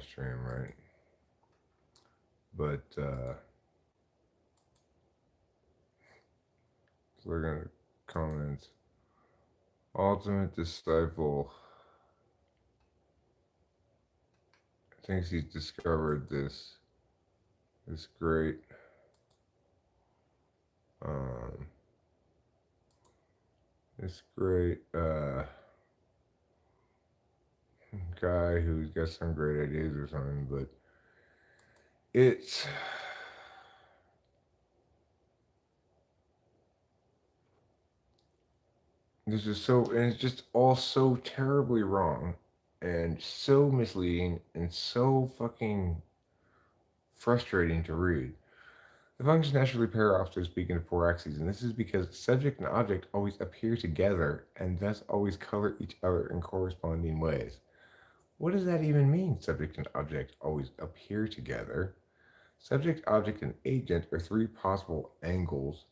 live stream, right? But looking at comments, ultimate disciple thinks he's discovered this great um this great guy who's got some great ideas or something, but it's this is so, and it's just all so terribly wrong and so misleading and so fucking frustrating to read. The functions naturally pair off to speak into four axes, and this is because subject and object always appear together and thus always color each other in corresponding ways. What does that even mean? Subject and object always appear together. Subject, object, and agent are three possible angles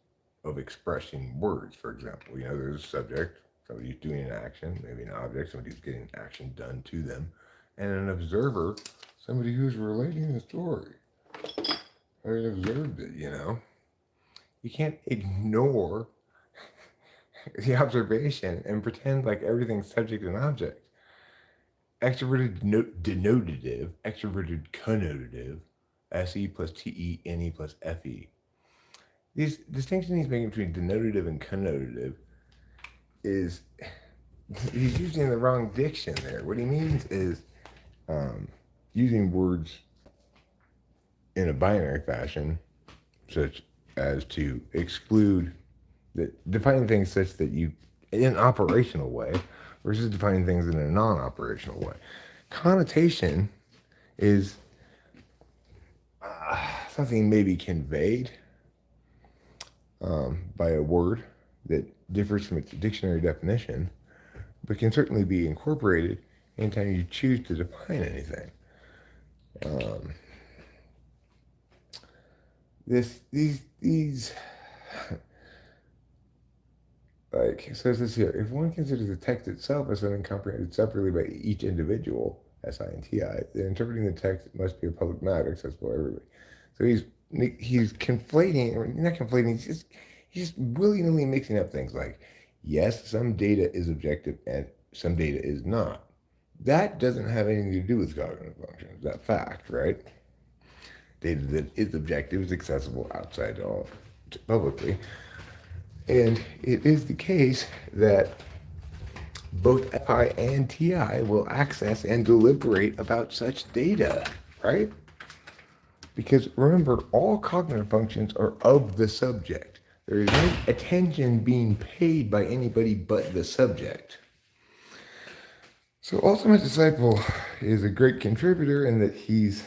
of expressing words. For example, there's a subject, somebody's doing an action, maybe an object, somebody's getting action done to them, and an observer, somebody who's relating the story. I observed it. You can't ignore the observation and pretend like everything's subject and object. Extroverted denotative, extroverted connotative, SE plus TE, NE plus FE. These distinction he's making between denotative and connotative is he's using the wrong diction there. What he means is using words in a binary fashion, such as to exclude, defining things such that you, in an operational way, versus defining things in a non-operational way. Connotation is something maybe conveyed by a word that differs from its dictionary definition, but can certainly be incorporated anytime you choose to define anything. These like, so it says here, if one considers the text itself as something comprehended separately by each individual, SI and TI, then interpreting the text must be a public matter accessible to everybody. So he's conflating, or not conflating, he's just willy-nilly mixing up things like, yes, some data is objective and some data is not. That doesn't have anything to do with cognitive functions, that fact, right? Data that is objective is accessible outside publicly. And it is the case that both FI and TI will access and deliberate about such data, right? Because remember, all cognitive functions are of the subject. There is no attention being paid by anybody but the subject. So Ultimate Disciple is a great contributor in that he's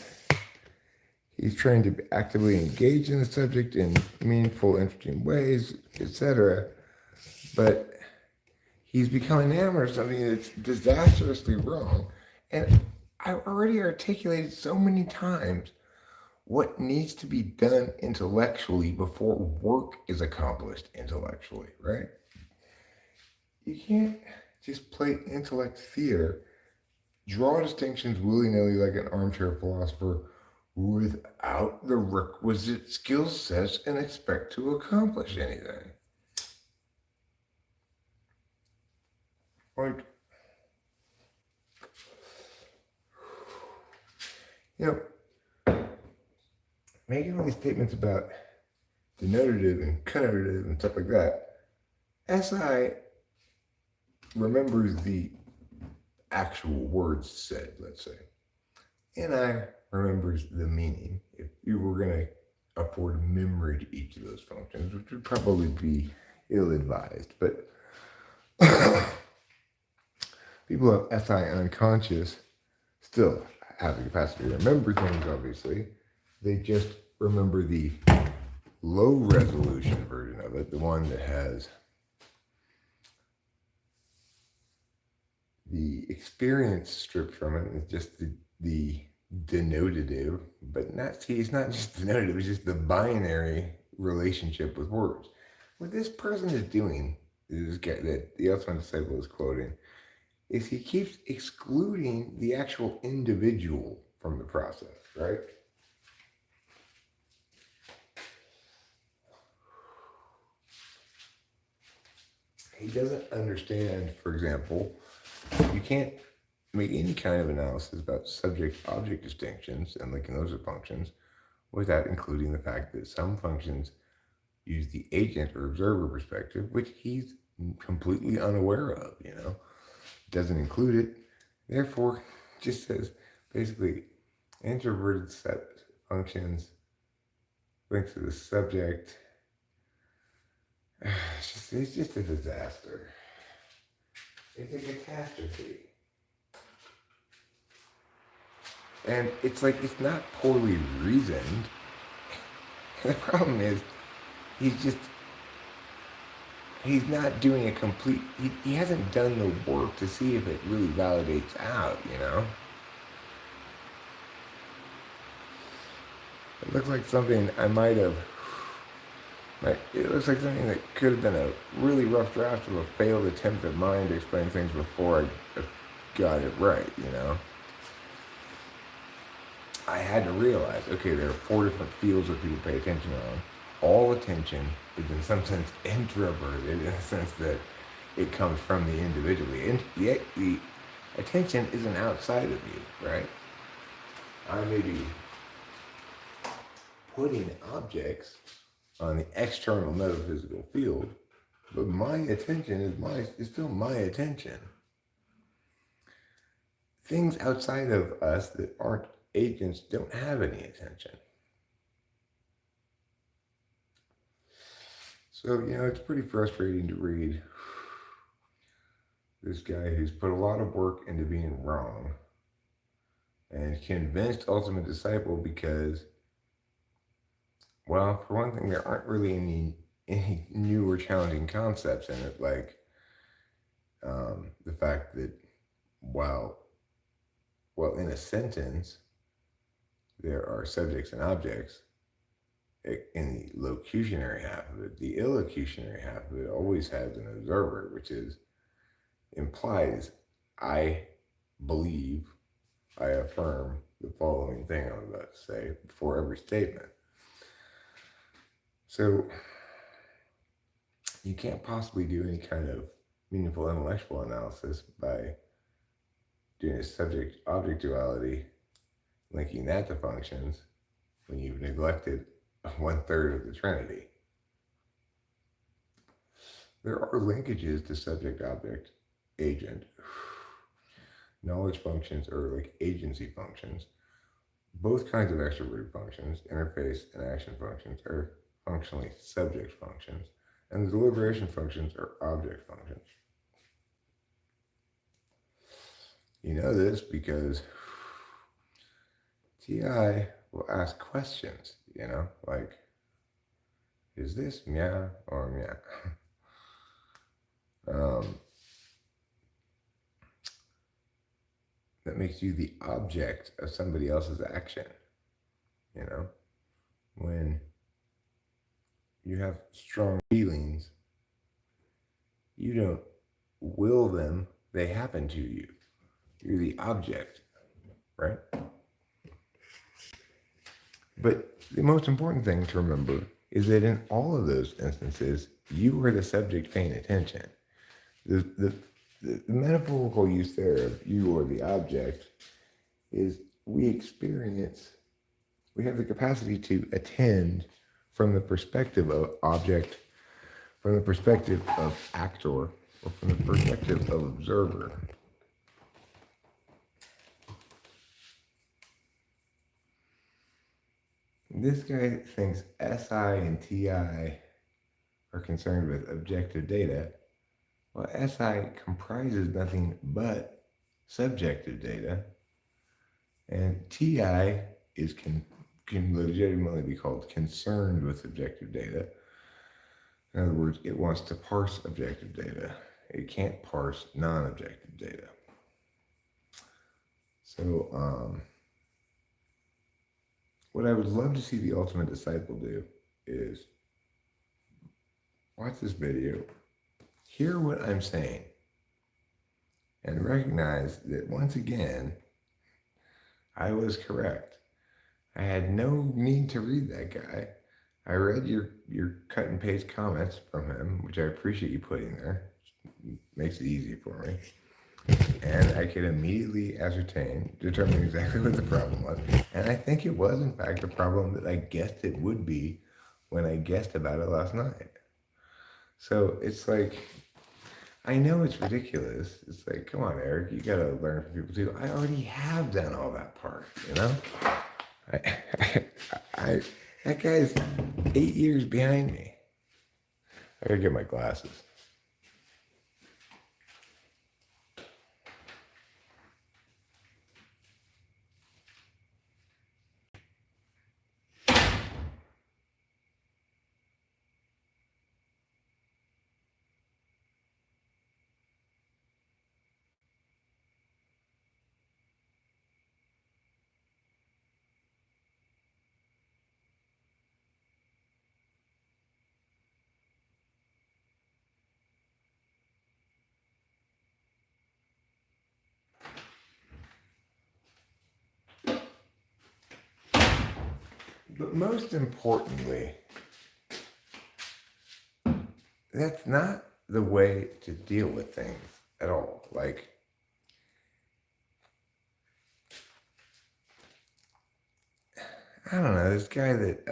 trying to actively engage in the subject in meaningful, interesting ways, etc. But he's become enamored of something that's disastrously wrong. And I've already articulated so many times what needs to be done intellectually before work is accomplished intellectually, right? You can't just play intellect theater, draw distinctions willy-nilly like an armchair philosopher without the requisite skill sets and expect to accomplish anything. Like, making all these statements about denotative and connotative and stuff like that, SI remembers the actual words said, let's say. NI remembers the meaning. If you were going to afford memory to each of those functions, which would probably be ill-advised, but people who have SI unconscious still have the capacity to remember things, obviously. They just remember the low-resolution version of it, the one that has the experience stripped from it. It's just the denotative, but it's not just denotative, it's just the binary relationship with words. What this person is doing, this guy that the Ultimate Disciple is quoting, is he keeps excluding the actual individual from the process, right? He doesn't understand, for example, you can't make any kind of analysis about subject-object distinctions and linking those to functions without including the fact that some functions use the agent or observer perspective, which he's completely unaware of, doesn't include it. Therefore, just says basically introverted set functions linked to the subject. It's just a disaster. It's a catastrophe. And it's like, it's not poorly reasoned. The problem is, he's not doing a complete, he hasn't done the work to see if it really validates out, It looks like something I might have, it looks like something that could have been a really rough draft of a failed attempt of mine to explain things before I got it right, I had to realize, okay, there are 4 different fields that people pay attention on. All attention is in some sense introverted, in the sense that it comes from the individually. And yet the attention isn't outside of you, right? I may be putting objects on the external metaphysical field, but my attention is still my attention. Things outside of us that aren't agents don't have any attention. So, it's pretty frustrating to read this guy who's put a lot of work into being wrong and convinced ultimate disciple because, well, for one thing, there aren't really any new or challenging concepts in it, like the fact that while in a sentence there are subjects and objects, in the locutionary half of it, the illocutionary half of it always has an observer, which implies I believe, I affirm the following thing I'm about to say before every statement. So you can't possibly do any kind of meaningful intellectual analysis by doing a subject-object duality, linking that to functions, when you've neglected 1/3 of the Trinity. There are linkages to subject-object agent. Knowledge functions are like agency functions. Both kinds of extroverted functions, interface and action functions, are functionally subject functions, and the deliberation functions are object functions. You know this because TI will ask questions, like, is this meow or meow? That makes you the object of somebody else's action, when you have strong feelings, you don't will them, they happen to you. You're the object, right? But the most important thing to remember is that in all of those instances, you are the subject paying attention. The metaphorical use there of you or the object is we have the capacity to attend from the perspective of object, from the perspective of actor, or from the perspective of observer. This guy thinks SI and TI are concerned with objective data. Well, SI comprises nothing but subjective data, and TI can legitimately be called concerned with objective data. In other words, it wants to parse objective data. It can't parse non-objective data. So, what I would love to see the ultimate disciple do is watch this video, hear what I'm saying, and recognize that once again, I was correct. I had no need to read that guy. I read your cut and paste comments from him, which I appreciate you putting there. Makes it easy for me. And I could immediately determine exactly what the problem was. And I think it was, in fact, the problem that I guessed it would be when I guessed about it last night. So it's like, I know it's ridiculous. It's like, come on, Eric, you gotta learn from people too. I already have done all that part, you know? I, I that guy's 8 years behind me. I gotta get my glasses. But most importantly, that's not the way to deal with things at all. Like, I don't know, this guy that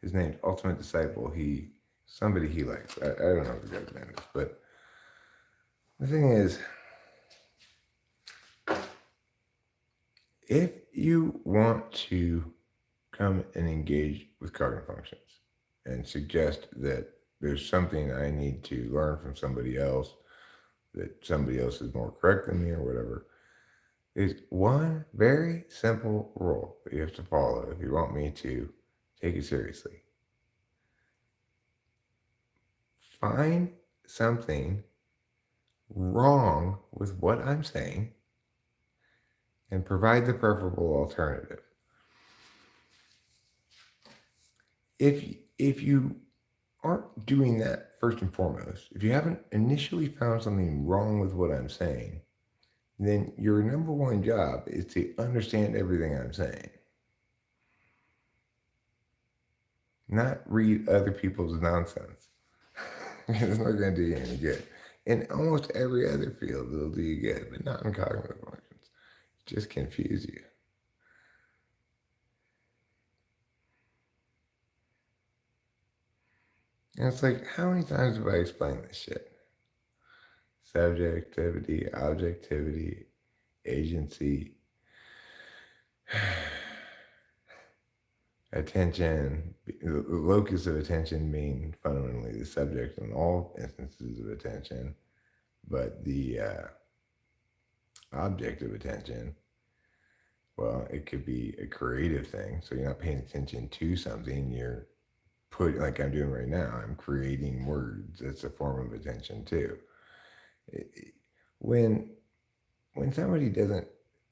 his name's Ultimate Disciple, somebody he likes. I don't know what the guy's name is, but the thing is, if you want to come and engage with cognitive functions and suggest that there's something I need to learn from somebody else, that somebody else is more correct than me or whatever, there's one very simple rule that you have to follow if you want me to take it seriously. Find something wrong with what I'm saying and provide the preferable alternative. If you aren't doing that first and foremost, if you haven't initially found something wrong with what I'm saying, then your number one job is to understand everything I'm saying. Not read other people's nonsense. It's not going to do you any good. In almost every other field, it'll do you good, but not in cognitive functions. Just confuse you. And it's like, how many times have I explained this shit? Subjectivity, objectivity, agency, attention, the locus of attention being fundamentally the subject in all instances of attention, but the object of attention, well, it could be a creative thing. So you're not paying attention to something, you're like I'm doing right now, I'm creating words. That's a form of attention too. When somebody doesn't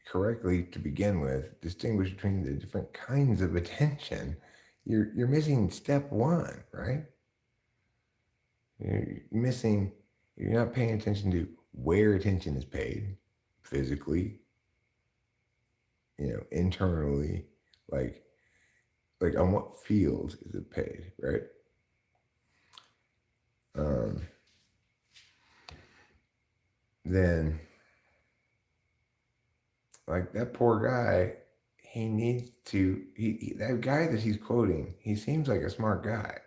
correctly, to begin with, distinguish between the different kinds of attention, you're missing step one, right? You're not paying attention to where attention is paid, physically, internally, like on what field is it paid, right? Then, like, that poor guy, he needs to, that guy that he's quoting, he seems like a smart guy.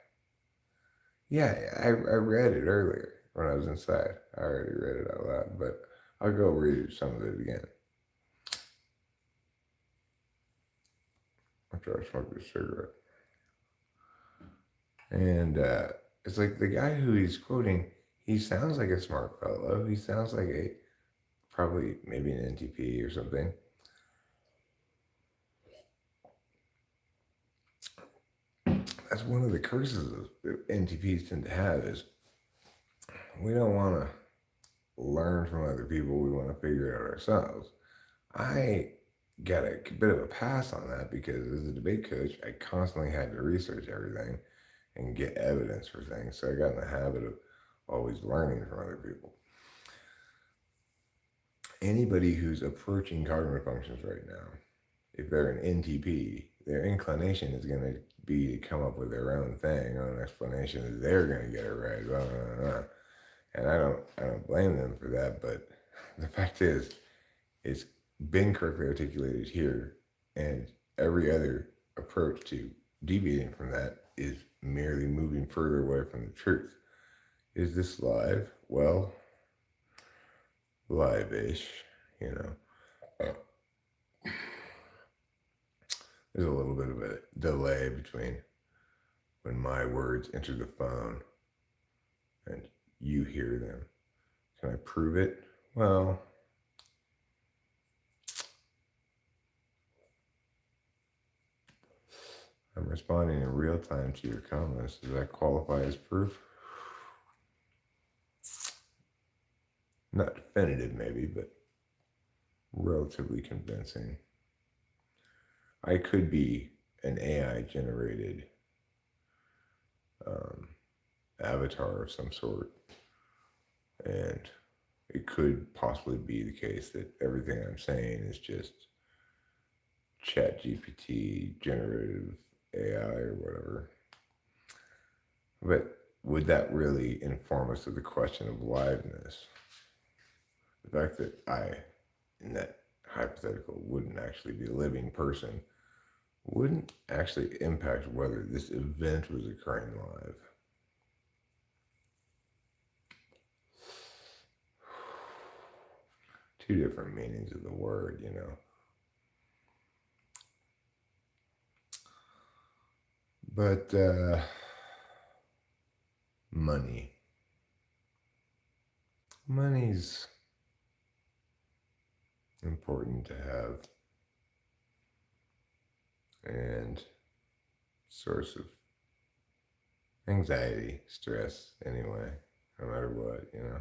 Yeah, I read it earlier when I was inside. I already read it out loud, but I'll go read some of it again after I smoke this cigarette. And it's like the guy who he's quoting, he sounds like a smart fellow. He sounds like probably maybe an NTP or something. That's one of the curses that NTPs tend to have is we don't want to learn from other people. We want to figure it out ourselves. I got a bit of a pass on that because as a debate coach, I constantly had to research everything and get evidence for things. So I got in the habit of always learning from other people. anybody who's approaching cognitive functions right now, if they're an NTP, their inclination is going to be to come up with their own thing, own explanation that they're going to get it right, blah, blah, blah. And I don't blame them for that, but the fact is, it's been correctly articulated here, and every other approach to deviating from that is merely moving further away from the truth. Is this live? Well, live-ish, you know. There's a little bit of a delay between when my words enter the phone and you hear them. Can I prove it? Well, I'm responding in real time to your comments. Does that qualify as proof? Not definitive, maybe, but relatively convincing. I could be an AI generated avatar of some sort, and it could possibly be the case that everything I'm saying is just chat GPT, generative AI, or whatever. But would that really inform us of the question of liveness? The fact that I, in that hypothetical, wouldn't actually be a living person wouldn't actually impact whether this event was occurring live. Two different meanings of the word, you know. But money's important to have, and source of anxiety, stress, anyway, no matter what, you know.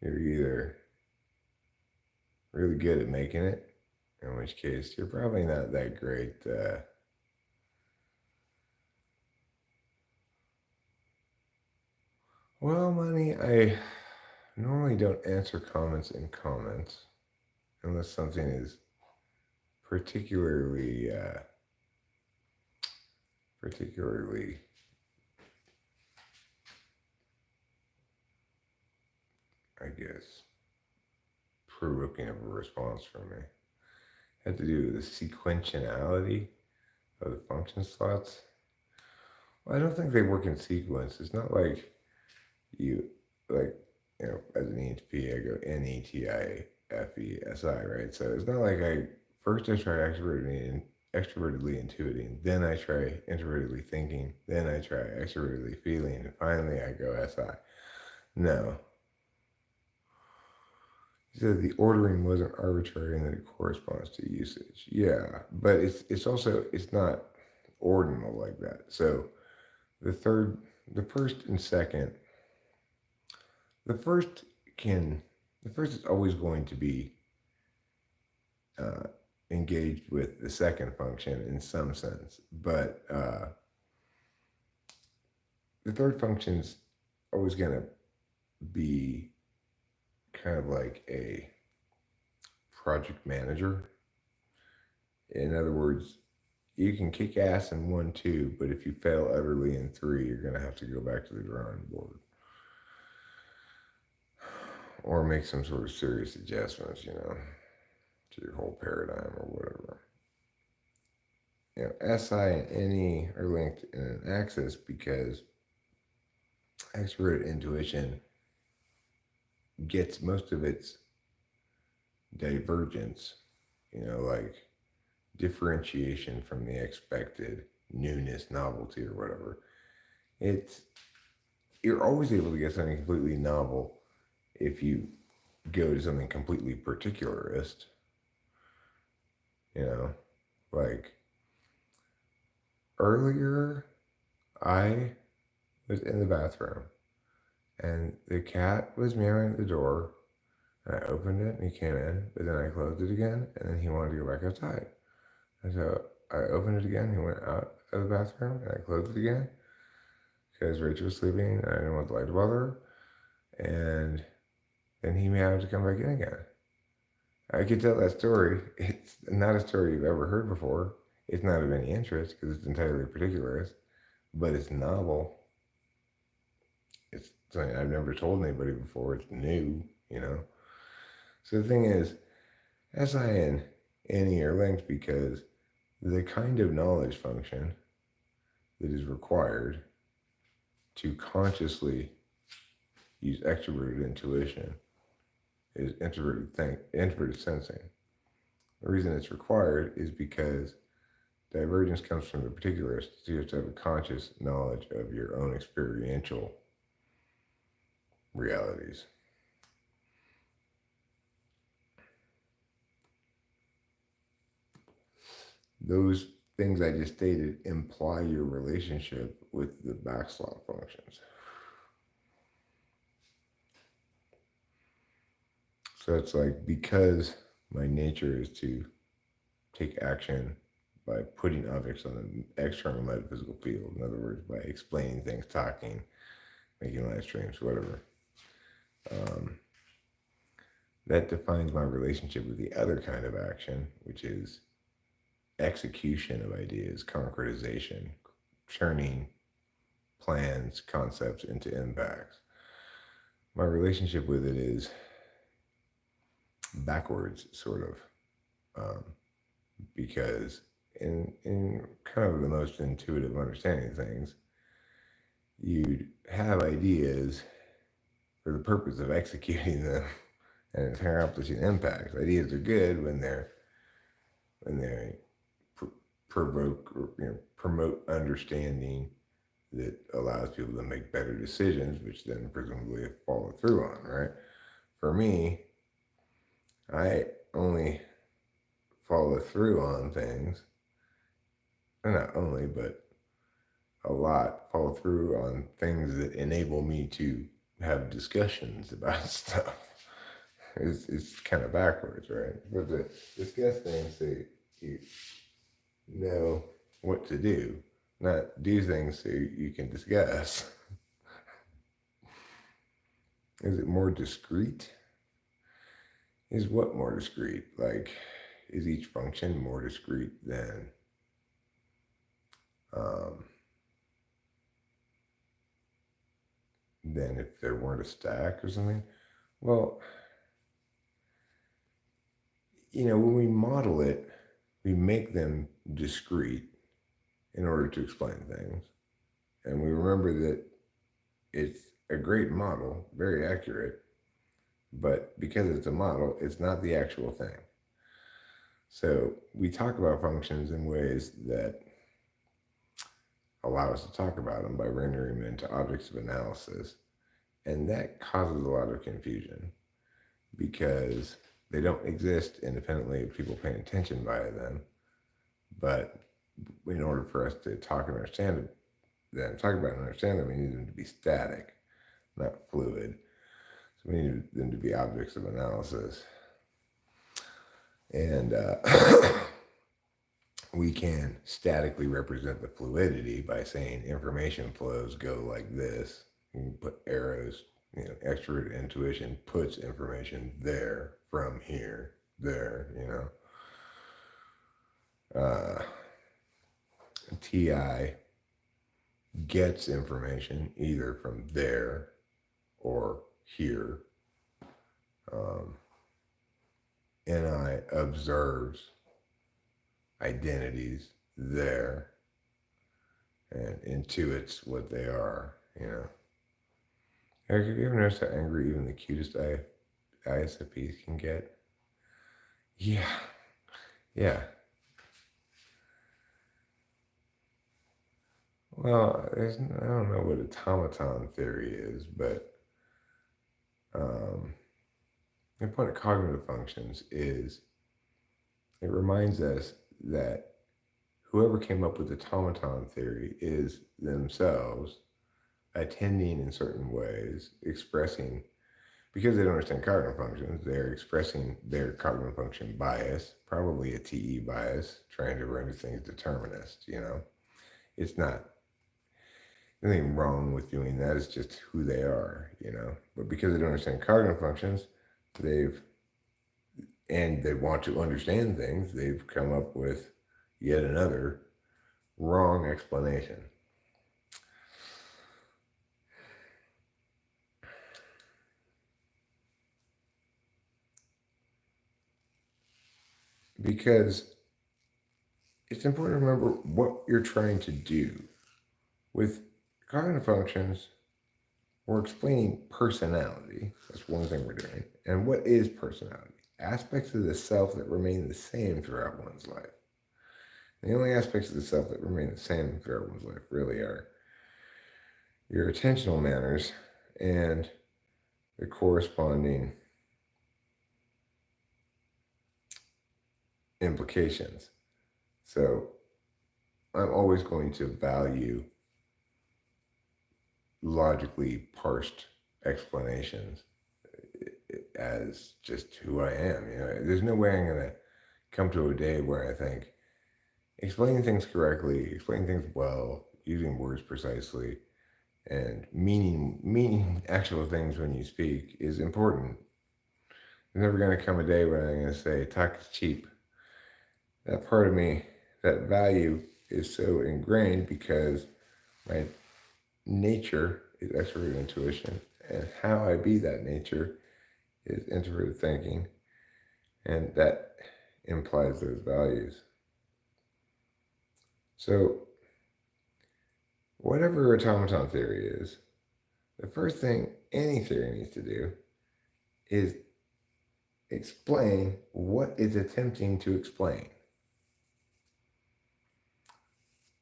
You're either really good at making it, in which case you're probably not that great. Well, money, I normally don't answer comments in comments unless something is particularly, I guess, provoking of a response from me. It had to do with the sequentiality of the function slots. Well, I don't think they work in sequence. It's not like you, like, you know, as an ENTP, I go NETIFESI, right? So it's not like I try extrovertedly intuiting, then I try introvertedly thinking, then I try extrovertedly feeling, and finally I go SI. No. He said the ordering wasn't arbitrary and that it corresponds to usage. Yeah, but it's also, it's not ordinal like that. So the first and second, the first is always going to be engaged with the second function in some sense, but the third function's always going to be kind of like a project manager. In other words, you can kick ass in 1, 2, but if you fail utterly in 3, you're going to have to go back to the drawing board or make some sort of serious adjustments, you know, to your whole paradigm or whatever. You know, SI and NE are linked in an axis because extroverted intuition gets most of its divergence, you know, like differentiation from the expected, newness, novelty, or whatever. You're always able to get something completely novel if you go to something completely particularist. You know, like earlier, I was in the bathroom and the cat was meowing at the door, and I opened it and he came in, but then I closed it again, and then he wanted to go back outside. And so I opened it again, he went out of the bathroom, and I closed it again because Rachel was sleeping and I didn't want the light to bother her. And then he may have to come back in again. I could tell that story. It's not a story you've ever heard before. It's not of any interest because it's entirely particularized, but it's novel. It's something I've never told anybody before. It's new, you know. So the thing is, SI and NE are linked because the kind of knowledge function that is required to consciously use extroverted intuition is introverted sensing. The reason it's required is because divergence comes from the particulars, so you have to have a conscious knowledge of your own experiential realities. Those things I just stated imply your relationship with the backslot functions. So it's like, because my nature is to take action by putting objects on an external metaphysical field. In other words, by explaining things, talking, making live streams, whatever. That defines my relationship with the other kind of action, which is execution of ideas, concretization, turning plans, concepts into impacts. My relationship with it is backwards, sort of, because in kind of the most intuitive understanding of things, you'd have ideas for the purpose of executing them and accomplishing impacts. Ideas are good when they provoke or promote understanding that allows people to make better decisions, which then presumably follow through on, right? For me, I only follow through on things, and not only, but a lot follow through on things that enable me to have discussions about stuff. It's kind of backwards, right? But to discuss things so you know what to do, not do things so you can discuss. Is it more discrete? Is what more discrete? Like, is each function more discrete than if there weren't a stack or something? Well, when we model it, we make them discrete in order to explain things. And we remember that it's a great model, very accurate, but because it's a model, it's not the actual thing. So we talk about functions in ways that allow us to talk about them by rendering them into objects of analysis. And that causes a lot of confusion because they don't exist independently of people paying attention via them. But in order for us to talk about and understand them, we need them to be static, not fluid. So we need them to be objects of analysis. And we can statically represent the fluidity by saying information flows go like this. You can put arrows, extrovert intuition puts information there, from here, there, TI gets information either from there or here. NI observes identities there and intuits what they are, Eric, have you ever noticed how angry even the cutest ISFPs can get? Yeah. Well, I don't know what automaton theory is, but the point of cognitive functions is it reminds us that whoever came up with automaton theory is themselves attending in certain ways, expressing, because they don't understand cognitive functions, they're expressing their cognitive function bias, probably a TE bias, trying to render things determinist, It's not nothing wrong with doing that. It's just who they are, you know. But because they don't understand cognitive functions, they've and they want to understand things, they've come up with yet another wrong explanation. Because it's important to remember what you're trying to do. With cognitive functions, we're explaining personality. That's one thing we're doing. And what is personality? Aspects of the self that remain the same throughout one's life. The only aspects of the self that remain the same throughout one's life really are your attentional manners and the corresponding implications. So I'm always going to value logically parsed explanations as just who I am. You know, there's no way I'm gonna come to a day where I think explaining things correctly, explaining things well, using words precisely, and meaning actual things when you speak is important. There's never gonna come a day when I'm gonna say talk is cheap. That part of me, that value is so ingrained because my nature is extroverted intuition, and how I be that nature is introverted thinking, and that implies those values. So, whatever automaton theory is, the first thing any theory needs to do is explain what it's attempting to explain.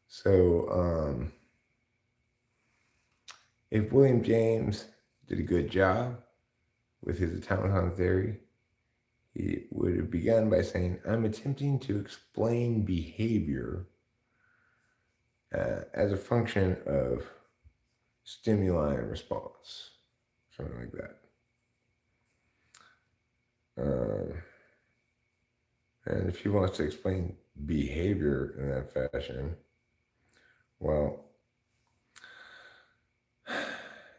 So, if William James did a good job with his automaton theory, he would have begun by saying, I'm attempting to explain behavior as a function of stimuli and response, something like that. And if he wants to explain behavior in that fashion, well,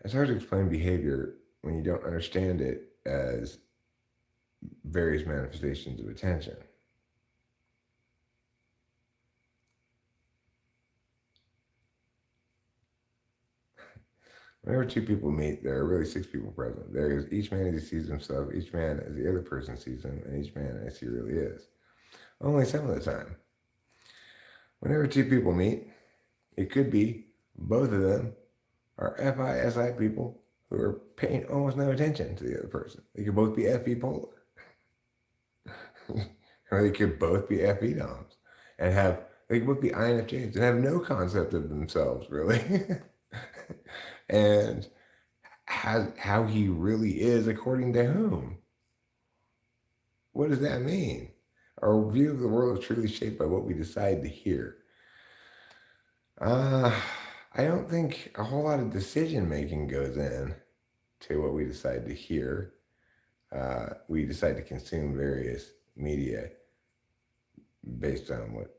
it's hard to explain behavior when you don't understand it as various manifestations of attention. Whenever two people meet, there are really six people present. There is each man as he sees himself, each man as the other person sees him, and each man as he really is. Only some of the time. Whenever two people meet, it could be both of them are FISI people who are paying almost no attention to the other person. They could both be FE polar. Or they could both be FE doms and they could both be INFJs and have no concept of themselves, really. And how he really is according to whom? What does that mean? Our view of the world is truly shaped by what we decide to hear. I don't think a whole lot of decision making goes in to what we decide to hear. We decide to consume various media based on what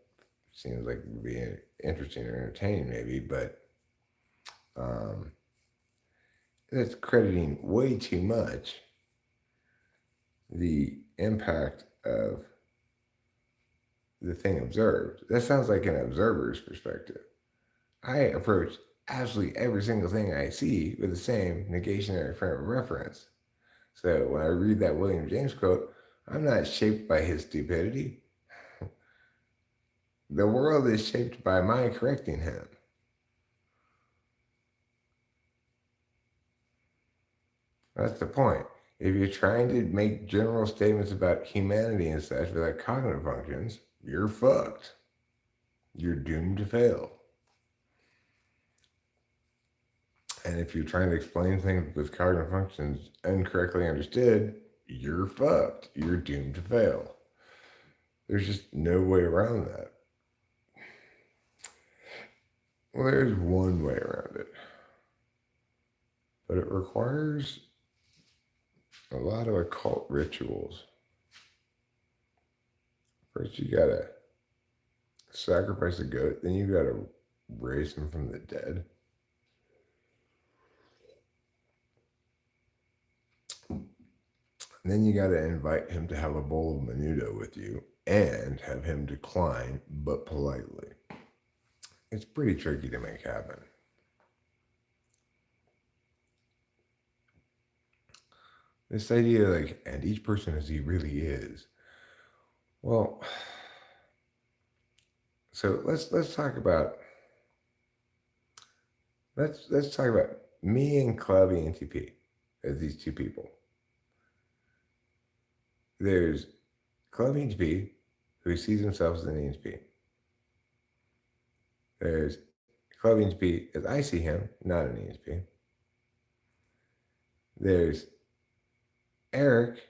seems like would be interesting or entertaining, maybe, but that's crediting way too much the impact of the thing observed. That sounds like an observer's perspective. I approach absolutely every single thing I see with the same negationary frame of reference. So when I read that William James quote, I'm not shaped by his stupidity. The world is shaped by my correcting him. That's the point. If you're trying to make general statements about humanity and such without cognitive functions, you're fucked. You're doomed to fail. And if you're trying to explain things with cognitive functions incorrectly understood, you're fucked. You're doomed to fail. There's just no way around that. Well, there's one way around it, but it requires a lot of occult rituals. First, you gotta sacrifice a goat, then you gotta raise him from the dead. And then you got to invite him to have a bowl of menudo with you and have him decline, but politely. It's pretty tricky to make happen. This idea, like, and each person as he really is. Well, so let's talk about let's talk about me and Clubby and TP as these two people. There's Clubby and TP who sees himself as an ENTP. There's Clubby and TP as I see him, not an ENTP. There's Eric,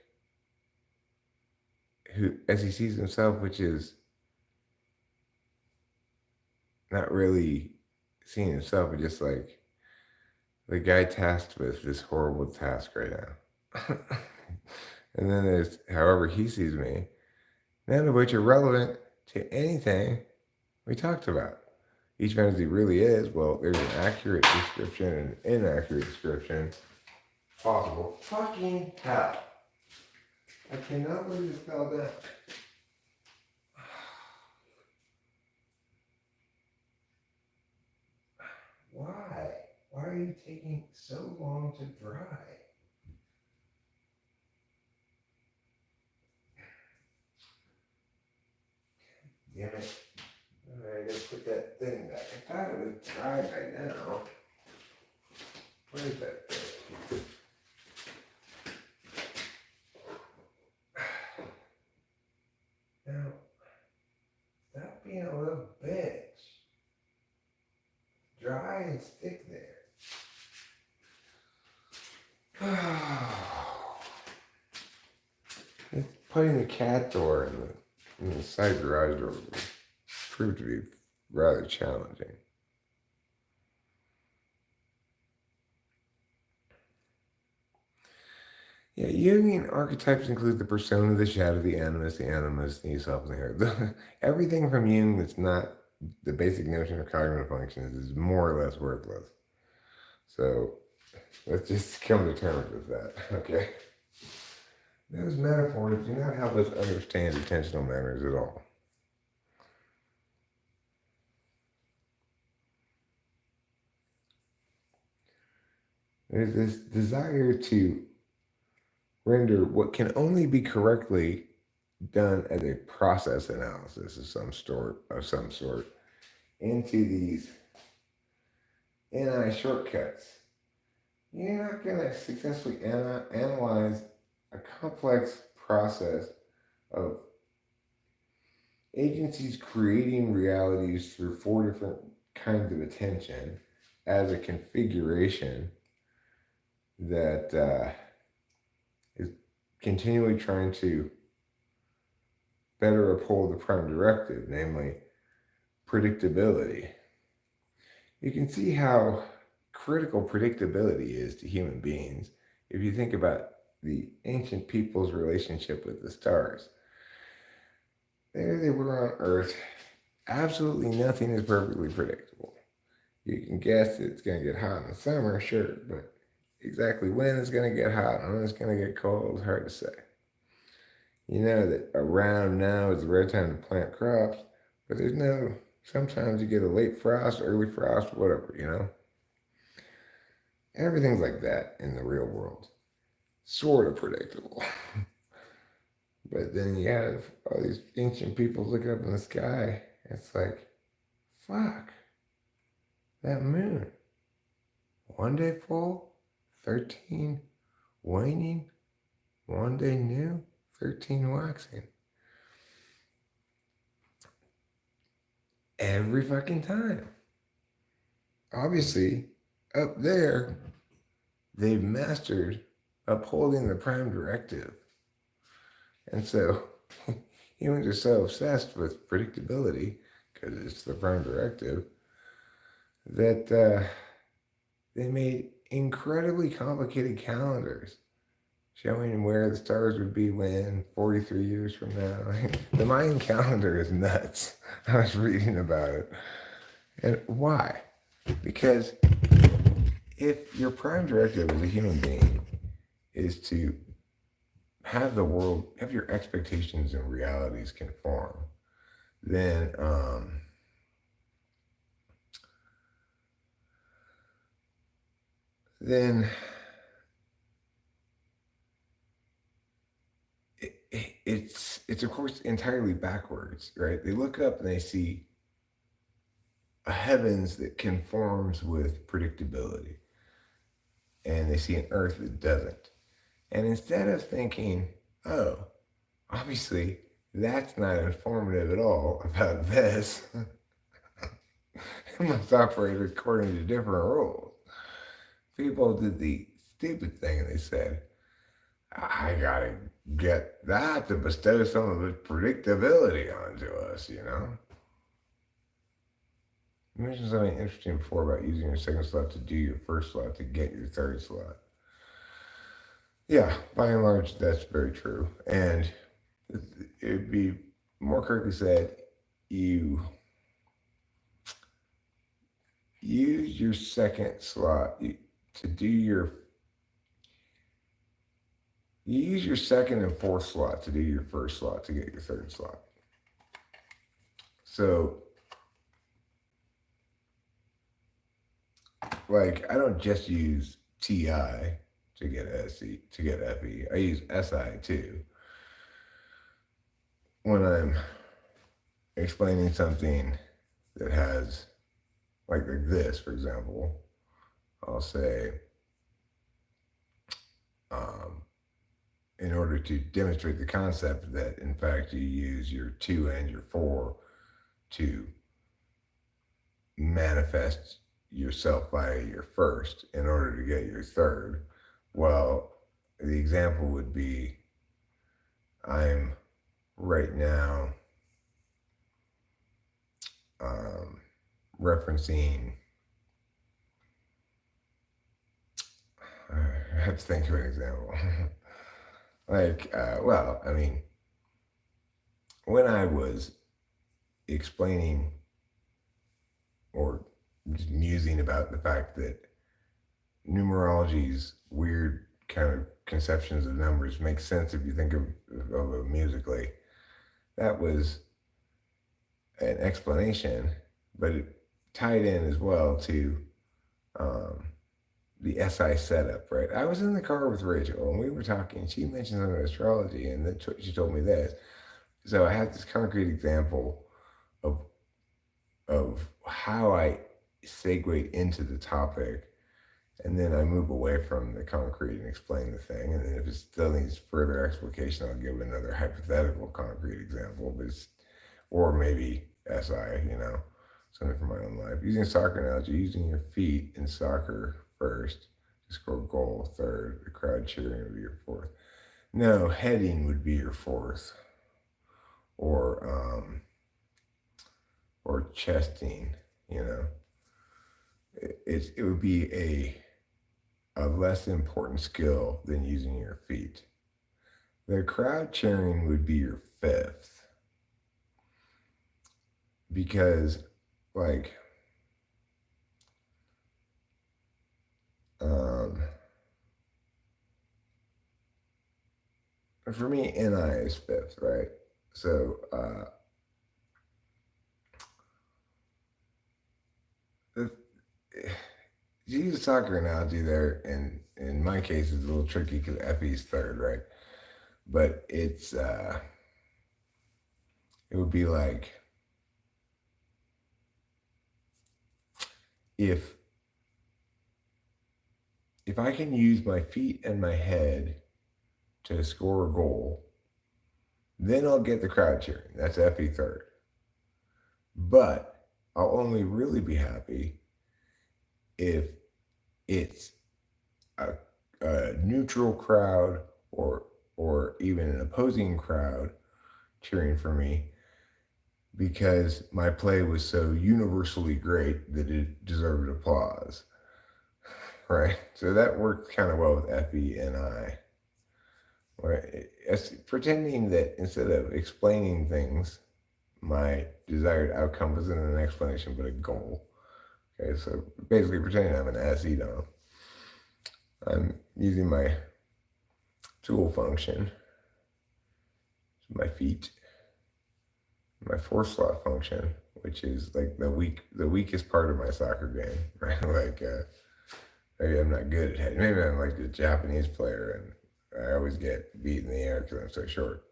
who, as he sees himself, which is not really seeing himself, but just like the guy tasked with this horrible task right now. And then there's however he sees me, none of which are relevant to anything we talked about. Each man as he really is, well, there's an accurate description and an inaccurate description possible. Fucking hell. I cannot believe this fell down. Why? Why are you taking so long to dry? Damn it. Alright, I gotta put that thing back. I thought it was dry by now. Where is that thing? Now, stop being a little bitch. Dry and stick there. Putting the cat door in the side garage door proved to be rather challenging. Yeah, Jungian archetypes include the persona, the shadow, the animus, the self, and the hero. Everything from Jung that's not the basic notion of cognitive functions is more or less worthless. So let's just come to terms with that, okay? Those metaphors do not help us understand attentional manners at all. There's this desire to render what can only be correctly done as a process analysis of some sort into these NI shortcuts. You're not going to successfully analyze a complex process of agencies creating realities through 4 different kinds of attention as a configuration that is continually trying to better uphold the prime directive, namely predictability. You can see how critical predictability is to human beings if you think about the ancient people's relationship with the stars. There they were on Earth. Absolutely nothing is perfectly predictable. You can guess that it's going to get hot in the summer, sure, but exactly when it's going to get hot and when it's going to get cold is hard to say. You know that around now is the right time to plant crops, but there's no, sometimes you get a late frost, early frost, whatever, you know? Everything's like that in the real world. Sort of predictable. But then you have all these ancient people looking up in the sky. It's like, fuck, that moon. One day full, 13 waning, one day new, 13 waxing. Every fucking time. Obviously, up there, they've mastered upholding the prime directive. And so humans are so obsessed with predictability, because it's the prime directive, that they made incredibly complicated calendars showing where the stars would be when 43 years from now. The Mayan calendar is nuts. I was reading about it. And why? Because if your prime directive as a human being is to have your expectations and realities conform, then then it's of course entirely backwards, right? They look up and they see a heavens that conforms with predictability, and they see an earth that doesn't. And instead of thinking, oh, obviously that's not informative at all about this, it must operate according to different rules. People did the stupid thing and they said, I gotta get that to bestow some of its predictability onto us, you know? You mentioned something interesting before about using your second slot to do your first slot to get your third slot. Yeah, by and large, that's very true. And it'd be more correctly said, you use your second slot to do your you use your second and fourth slot to do your first slot to get your third slot. So, like, I don't just use TI to get SE to get FE. I use SI too when I'm explaining something that has like this, for example. I'll say, um, in order to demonstrate the concept that in fact you use your two and your four to manifest yourself via your first in order to get your third. Well, the example would be I'm right now um, referencing, I have to think of an example. Well, I mean, when I was explaining or just musing about the fact that numerology's weird kind of conceptions of numbers make sense if you think of it musically. That was an explanation, but it tied in as well to um, the SI setup, right? I was in the car with Rachel and we were talking. She mentioned something about astrology, and then she told me this. So I had this concrete example of how I segue into the topic, and then I move away from the concrete and explain the thing. And then if it still needs further explication, I'll give another hypothetical concrete example, or maybe SI, something from my own life. Using soccer analogy, using your feet in soccer first to score a goal, third, the crowd cheering would be your fourth. No, heading would be your fourth, or chesting. It would be a less important skill than using your feet. The crowd cheering would be your fifth, because like for me, NI is fifth, right? So to use a soccer analogy there, and in my case, it's a little tricky because FE is third, right? But it would be like if I can use my feet and my head to score a goal, then I'll get the crowd cheering. That's FE third. But I'll only really be happy if it's a neutral crowd or even an opposing crowd cheering for me, because my play was so universally great that it deserved applause. Right? So that worked kind of well with FE and I. Right? It's pretending that instead of explaining things, my desired outcome wasn't an explanation but a goal. Okay, so basically pretending I'm an SE dom. I'm using my tool function my feet, my 4 slot function, which is like the weakest part of my soccer game, right? Like maybe I'm not good at heading. Maybe I'm like a Japanese player and I always get beat in the air because I'm so short.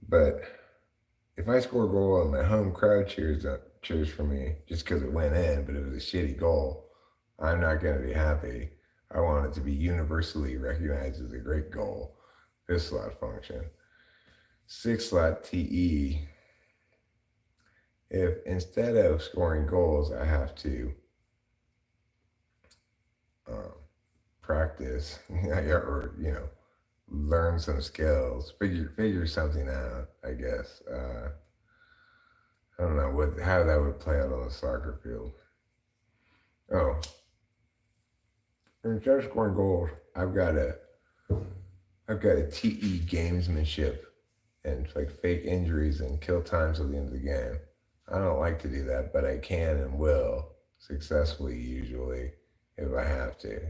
But if I score a goal and my home crowd cheers for me just because it went in, but it was a shitty goal, I'm not going to be happy. I want it to be universally recognized as a great goal. 5th slot function. 6th slot TE. If instead of scoring goals, I have to practice, or learn some skills, figure something out, I guess. I don't know how that would play out on the soccer field. Oh, instead of scoring goals, I've got a TE gamesmanship and like fake injuries and kill times at the end of the game. I don't like to do that, but I can and will successfully usually if I have to.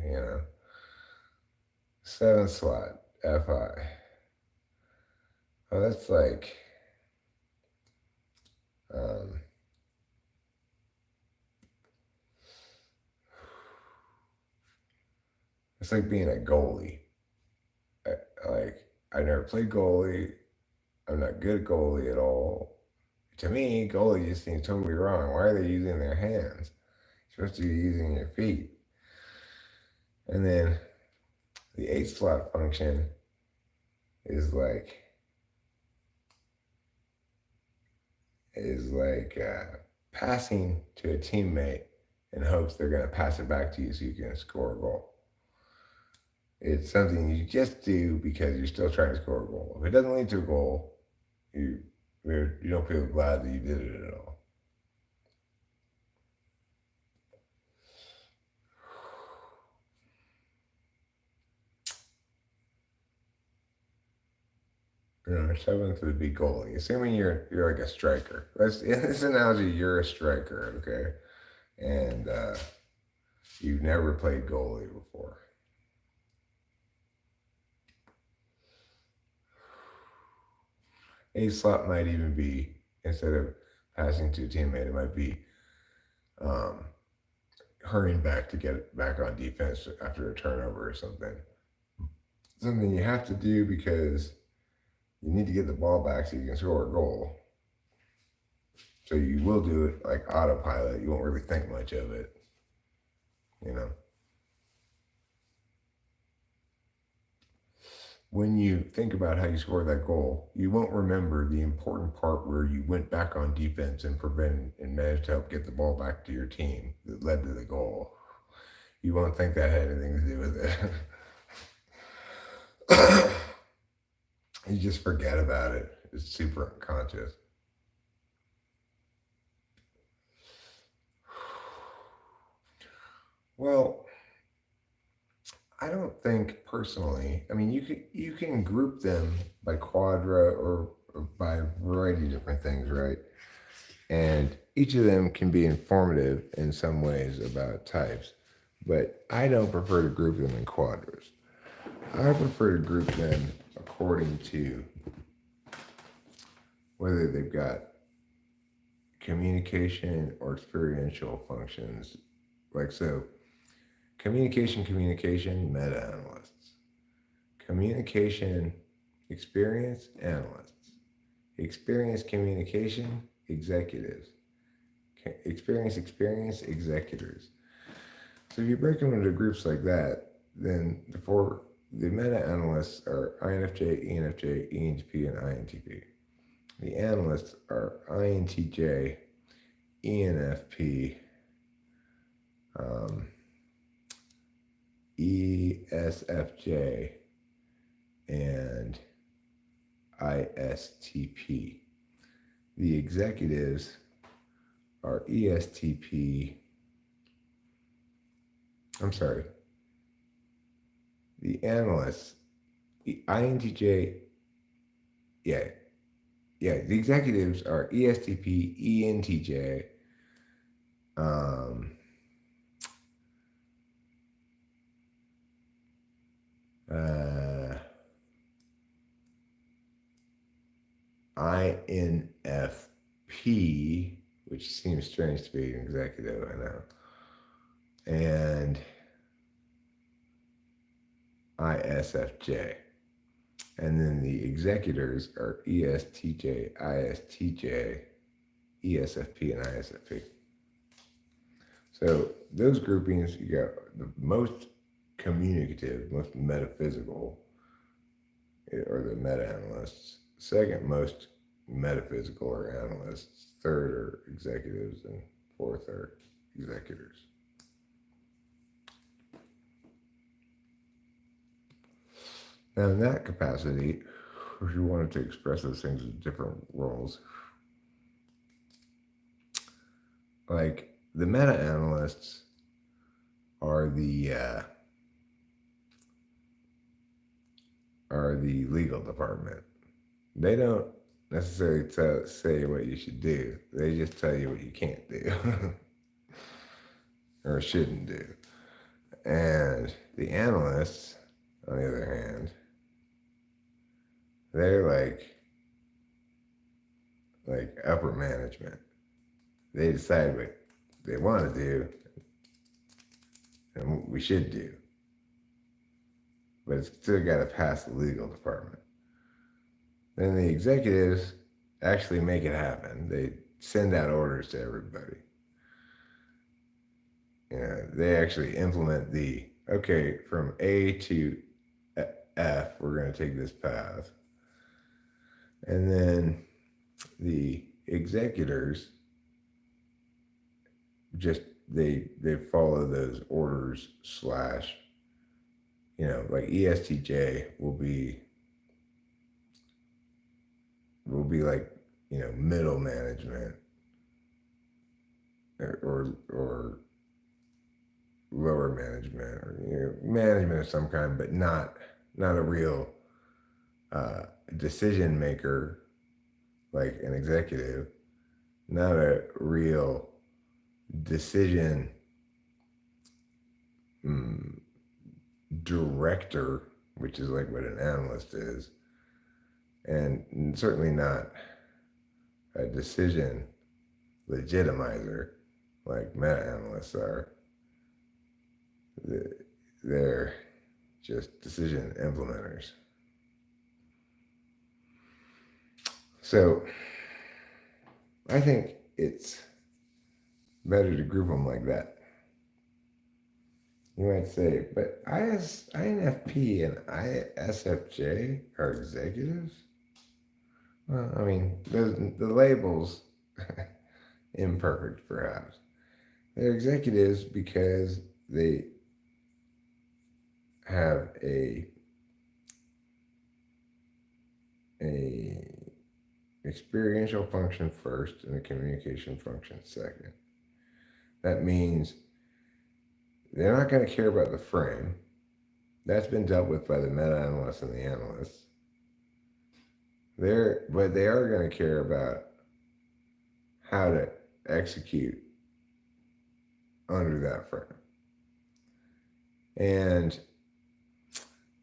7th slot, FI. Oh, that's like it's like being a goalie. I never played goalie. I'm not good at goalie at all. To me, goalie just seems totally wrong. Why are they using their hands? You're supposed to be using your feet. And then the 8th slot function is like passing to a teammate in hopes they're going to pass it back to you so you can score a goal. It's something you just do because you're still trying to score a goal. If it doesn't lead to a goal, you don't feel glad that you did it at all. Seventh would be goalie. Assuming you're like a striker. In this analogy, you're a striker, okay? And you've never played goalie before. A slot might even be, instead of passing to a teammate, it might be hurrying back to get back on defense after a turnover or something. Something you have to do because you need to get the ball back so you can score a goal. So you will do it like autopilot. You won't really think much of it. When you think about how you scored that goal, you won't remember the important part where you went back on defense and prevented and managed to help get the ball back to your team that led to the goal. You won't think that had anything to do with it. You just forget about it. It's super unconscious. Well, I don't think personally. I mean, you can group them by quadra or by a variety of different things, right? And each of them can be informative in some ways about types, but I don't prefer to group them in quadras. I prefer to group them according to whether they've got communication or experiential functions. Like so, communication, meta-analysts. Communication, experience, analysts. Experience, communication, executives. Experience, executors. So if you break them into groups like that, then the meta-analysts are INFJ, ENFJ, ENTP, and INTP. The analysts are INTJ, ENFP, ESFJ, and ISTP. The executives are ESTP. I'm sorry. The analysts, INTJ, the executives are ESTP, ENTJ, INFP, which seems strange to be an executive, I know, and ISFJ. And then the executors are ESTJ, ISTJ, ESFP, and ISFP. So those groupings, you got the most communicative, most metaphysical, are the meta analysts. Second most metaphysical are analysts. Third are executives, and fourth are executors. Now, in that capacity, if you wanted to express those things as different roles, like the meta analysts are the legal department. They don't necessarily say what you should do. They just tell you what you can't do or shouldn't do. And the analysts, on the other hand, they're like upper management. They decide what they want to do and what we should do. But it's still got to pass the legal department. Then the executives actually make it happen. They send out orders to everybody. You know, they actually implement okay, from A to F, we're going to take this path. And then the executors just, they follow those orders / like ESTJ will be like, middle management or lower management, or management of some kind, but not a real decision maker like an executive, not a real decision director, which is like what an analyst is, and certainly not a decision legitimizer like meta-analysts are. They're just decision implementers. So I think it's better to group them like that. You might say, but INFP and ISFJ are executives? Well, I mean, the labels, imperfect perhaps. They're executives because they have a experiential function first and a communication function second. That means they're not going to care about the frame. That's been dealt with by the meta-analysts and the analysts. But they are going to care about how to execute under that frame. And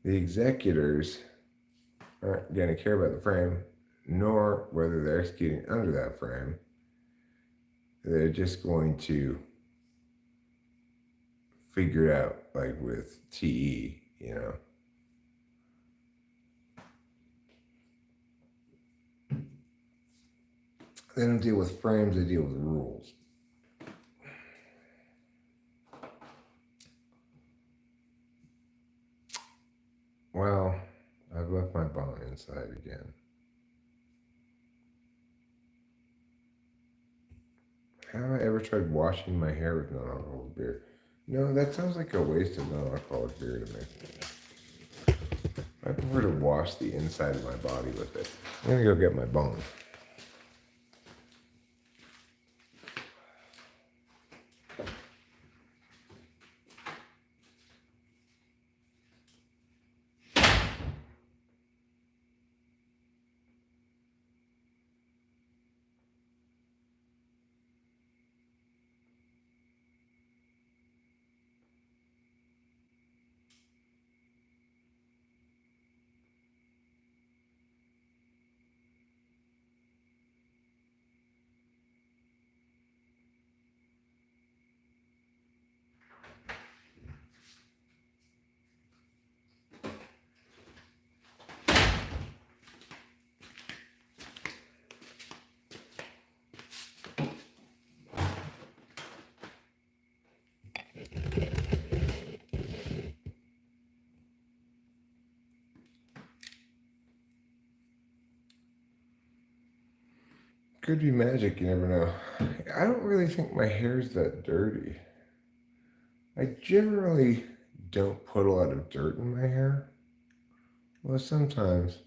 the executors aren't going to care about the frame, nor whether they're executing under that frame. They're just going to figure it out, like with TE, They don't deal with frames, they deal with rules. Well, I've left my bong inside again. Have I ever tried washing my hair with non-alcoholic beer? No, that sounds like a waste of non-alcoholic beer to me. I prefer to wash the inside of my body with it. I'm gonna go get my bong. Could be magic, you never know. I don't really think my hair's that dirty. I generally don't put a lot of dirt in my hair. Well, sometimes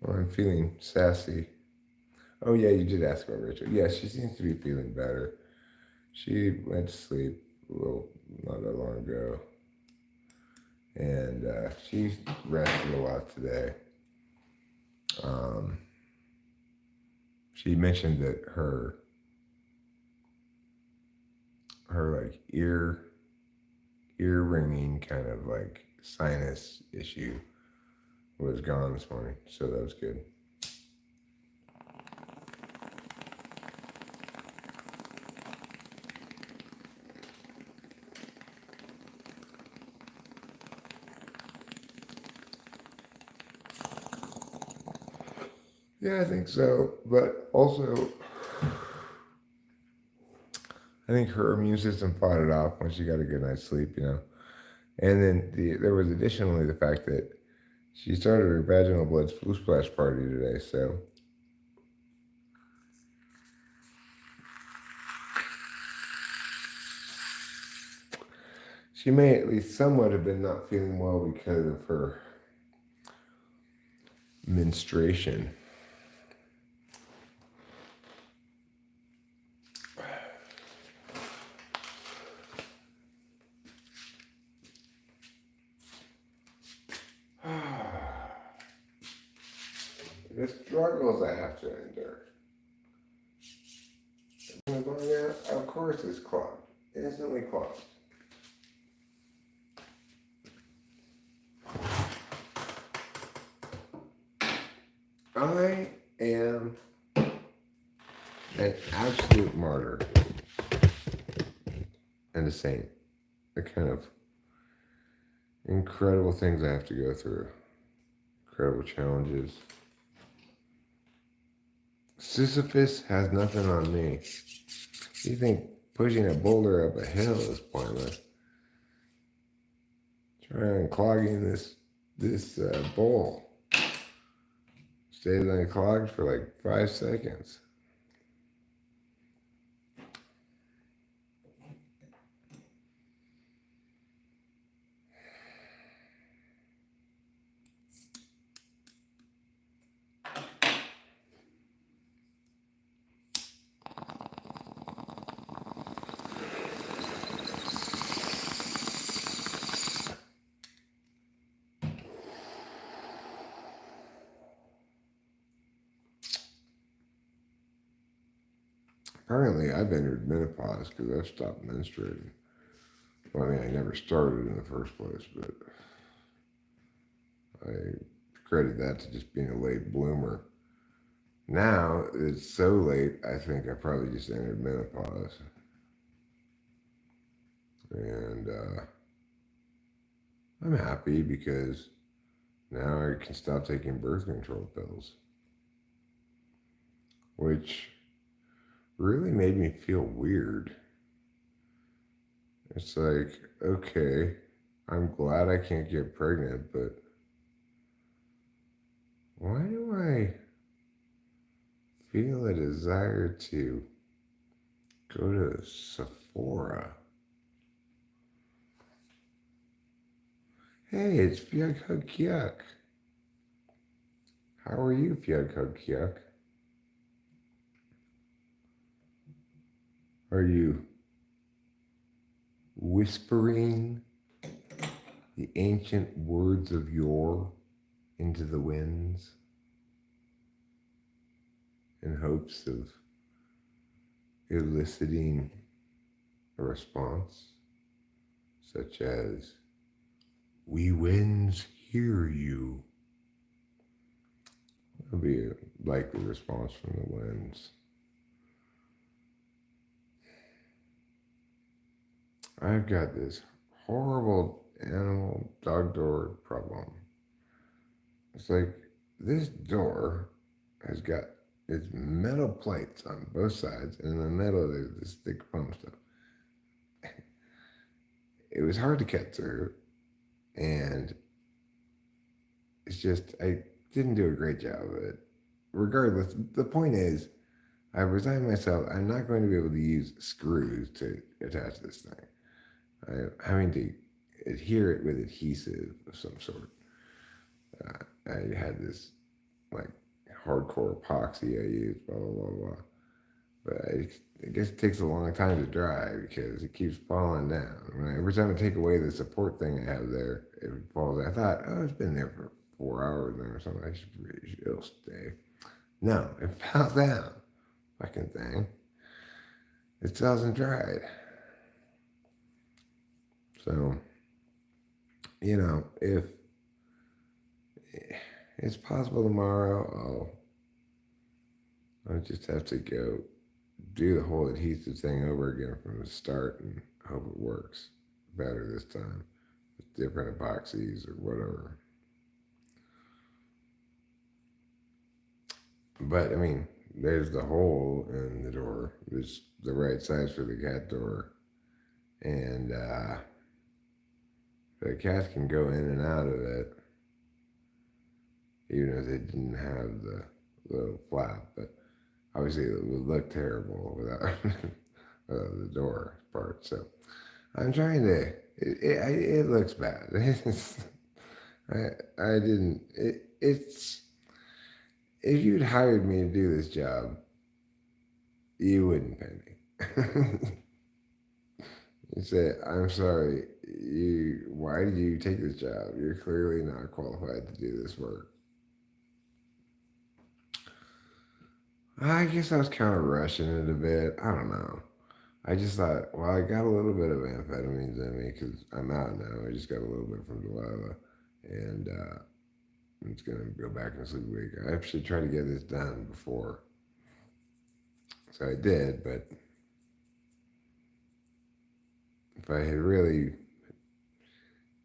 when I'm feeling sassy. Oh, yeah, you did ask about Rachel. Yeah, she seems to be feeling better. She went to sleep not that long ago. And she rested a lot today. Um, she mentioned that her like ear ringing kind of like sinus issue was gone this morning, so that was good. Yeah, I think so. But also, I think her immune system fought it off when she got a good night's sleep, you know. And then there was additionally the fact that she started her vaginal blood flu splash party today, so she may at least somewhat have been not feeling well because of her menstruation. The struggles I have to endure. Of course it's clogged. Instantly clogged. I am an absolute martyr and a saint. The kind of incredible things I have to go through. Incredible challenges. Sisyphus has nothing on me. You think pushing a boulder up a hill is pointless? Trying clogging this bowl. Stays unclogged for like 5 seconds. Apparently, I've entered menopause because I've stopped menstruating. Well, I mean, I never started in the first place, but I credit that to just being a late bloomer. Now it's so late, I think I probably just entered menopause. And I'm happy because now I can stop taking birth control pills, which really made me feel weird. It's like, okay, I'm glad I can't get pregnant, but why do I feel a desire to go to Sephora? Hey, it's Fyug Hug Kyuk. How are you, Fyug Hug Kyuk? Are you whispering the ancient words of yore into the winds in hopes of eliciting a response such as, "We winds hear you"? That would be a likely response from the winds. I've got this horrible animal dog door problem. It's like this door has got its metal plates on both sides, and in the middle there's this thick foam stuff. It was hard to cut through, and it's just I didn't do a great job of it regardless, the point is, I resigned myself. I'm not going to be able to use screws to attach this thing. I'm having to adhere it with adhesive of some sort. I had this like hardcore epoxy I used, blah blah blah blah. But I guess it takes a long time to dry because it keeps falling down. Every time I take away the support thing I have there, it falls. I thought, oh, it's been there for 4 hours now or something. It'll stay. No, it fell down. Fucking thing. It still hasn't dried. So, if it's possible tomorrow, I'll just have to go do the whole adhesive thing over again from the start and hope it works better this time with different epoxies or whatever. But I mean, there's the hole in the door. There's the right size for the cat door, and the cats can go in and out of it, even if they didn't have the little flap. But obviously, it would look terrible without the door part. So I'm trying to. It looks bad. I didn't. It's if you'd hired me to do this job, you wouldn't pay me. You say, I'm sorry, why did you take this job? You're clearly not qualified to do this work. I guess I was kind of rushing it a bit. I don't know. I just thought, well, I got a little bit of amphetamines in me because I'm out now. I just got a little bit from Delilah. And I'm just going to go back and sleep a week. I actually tried to get this done before. So I did, but if I had really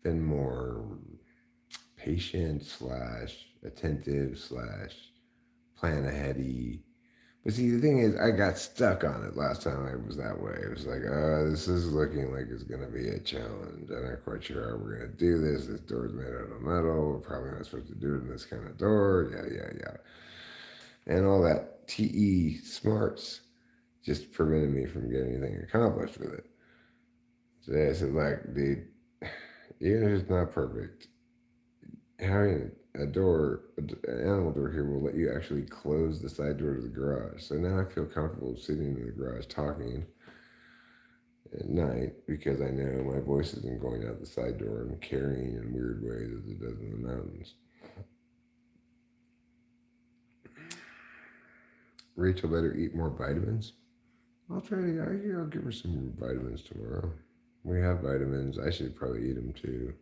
been more patient / attentive / plan aheady. But see, the thing is, I got stuck on it last time I was that way. It was like, oh, this is looking like it's going to be a challenge. I'm not quite sure how we're going to do this. This door's made out of metal. We're probably not supposed to do it in this kind of door. Yeah. And all that TE smarts just prevented me from getting anything accomplished with it. So I said, like, dude, even if it's not perfect, having a door, an animal door here will let you actually close the side door to the garage. So now I feel comfortable sitting in the garage talking at night because I know my voice isn't going out the side door and carrying in weird ways as it does in the mountains. Rachel better eat more vitamins. I'll give her some vitamins tomorrow. We have vitamins. I should probably eat them too.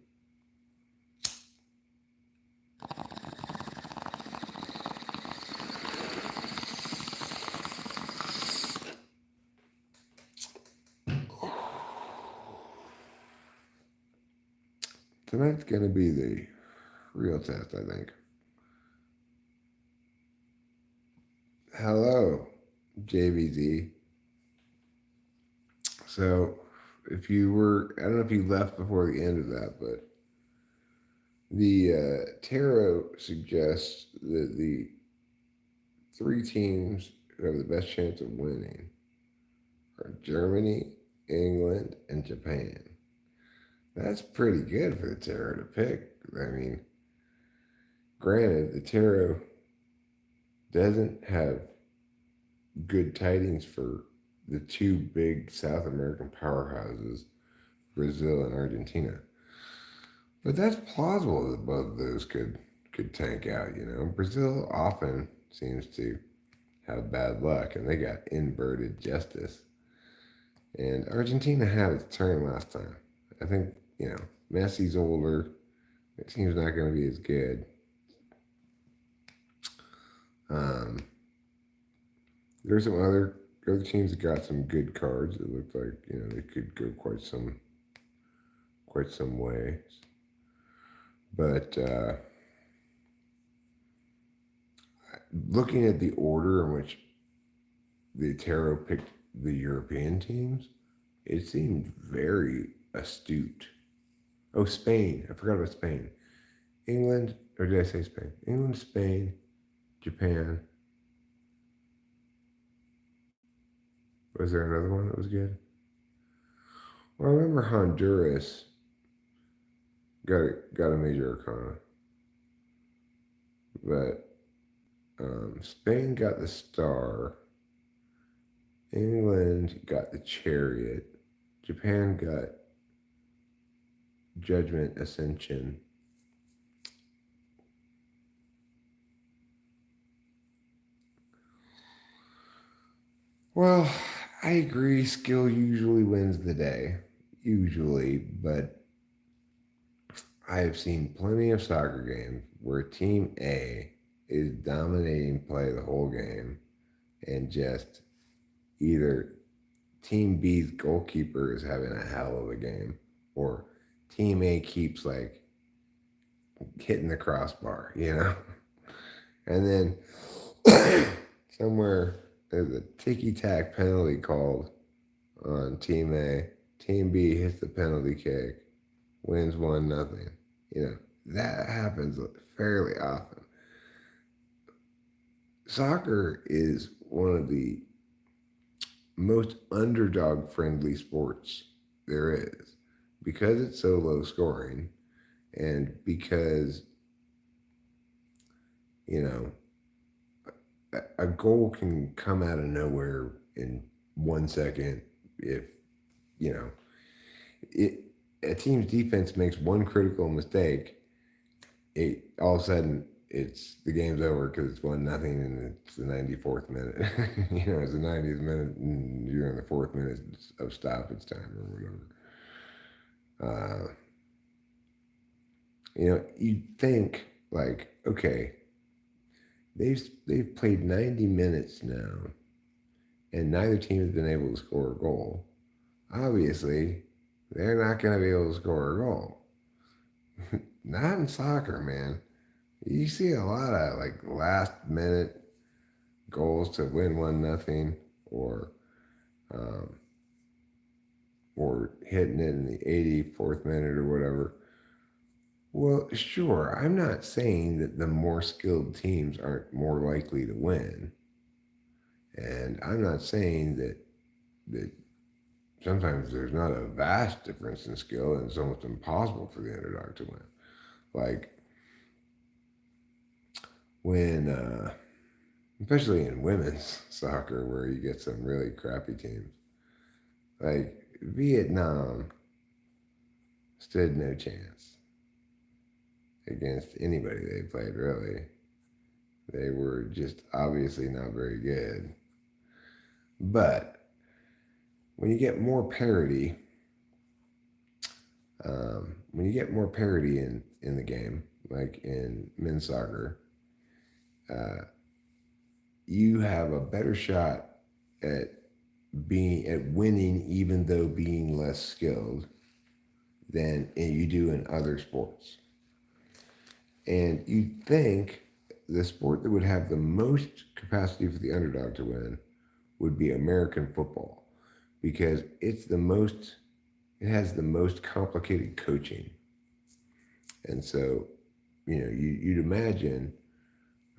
Tonight's going to be the real test, I think. Hello, JVZ. So, if you were, I don't know if you left before the end of that, but the tarot suggests that the 3 teams who have the best chance of winning are Germany, England, and Japan. That's pretty good for the tarot to pick. I mean, granted, the tarot doesn't have good tidings for the 2 big South American powerhouses, Brazil and Argentina. But that's plausible that both of those could tank out, Brazil often seems to have bad luck, and they got inverted justice. And Argentina had its turn last time. I think, Messi's older. It team's not going to be as good. There's some other teams that got some good cards. It looked like, they could go quite some way. But looking at the order in which the tarot picked the European teams, it seemed very astute. Oh, Spain. I forgot about Spain. England, or did I say Spain? England, Spain, Japan, Was there another one that was good? Well, I remember Honduras got a major arcana, but Spain got the star, England got the chariot, Japan got judgment ascension. Well, I agree, skill usually wins the day. Usually, but I have seen plenty of soccer games where Team A is dominating play the whole game and just either Team B's goalkeeper is having a hell of a game or Team A keeps like hitting the crossbar, you know? And then somewhere there's a ticky tack penalty called on Team A. Team B hits the penalty kick, wins 1-0. You know, that happens fairly often. Soccer is one of the most underdog friendly sports there is because it's so low scoring and because, you know, a goal can come out of nowhere in 1 second if, you know, it a team's defense makes one critical mistake, it all of a sudden it's the game's over because it's 1-0 and it's the 94th minute. You know, it's the 90th minute and you're in the 4th minute of stoppage time or whatever. You know, you think like, okay, they've played 90 minutes now, and neither team has been able to score a goal. Obviously, they're not going to be able to score a goal. Not in soccer, man. You see a lot of like last minute goals to win 1-0, um, or hitting it in the 84th minute or whatever. Well, sure, I'm not saying that the more skilled teams aren't more likely to win. And I'm not saying that sometimes there's not a vast difference in skill and it's almost impossible for the underdog to win. Like when, especially in women's soccer, where you get some really crappy teams, like Vietnam stood no chance against anybody they played, really. They were just obviously not very good. But when you get more parity, when you get more parity in the game, like in men's soccer, uh, you have a better shot at at winning, even though being less skilled than you do in other sports. And you'd think the sport that would have the most capacity for the underdog to win would be American football because it has the most complicated coaching. And so, you know, you'd imagine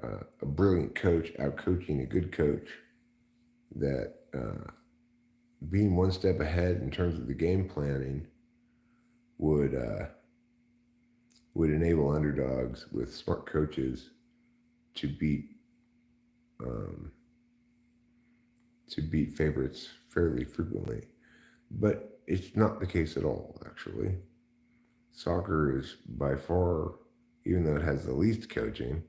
a brilliant coach out coaching a good coach that being one step ahead in terms of the game planning would would enable underdogs with smart coaches to beat um, to beat favorites fairly frequently. But it's not the case at all, actually. Soccer is by far, even though it has the least coaching,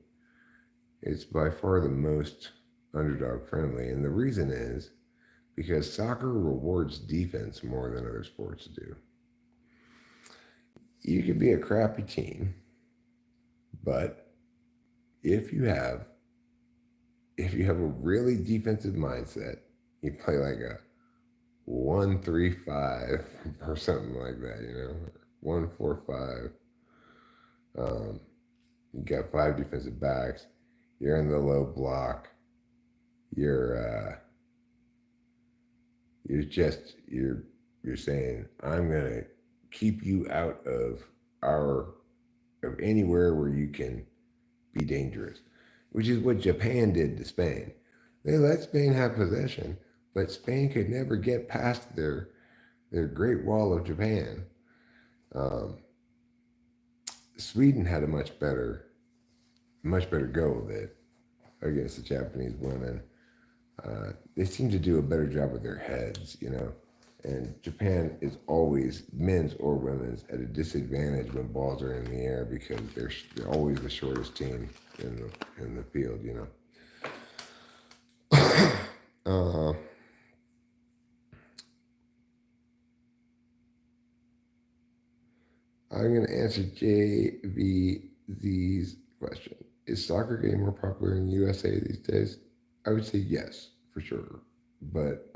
it's by far the most underdog friendly. And the reason is because soccer rewards defense more than other sports do. You could be a crappy team, but if you have a really defensive mindset, you play like a 1-3-5 or something like that, you know, 1-4-5. You got 5 defensive backs. You're in the low block. You're you're just you're saying I'm gonna keep you out of anywhere where you can be dangerous, which is what Japan did to Spain. They let Spain have possession, but Spain could never get past their Great Wall of Japan. Um, Sweden had a much better go of it against the Japanese women. They seem to do a better job with their heads, you know. And Japan is always, men's or women's, at a disadvantage when balls are in the air because they're always the shortest team in the field, you know. Uh, I'm going to answer JVZ's question. Is soccer getting more popular in the USA these days? I would say yes, for sure. But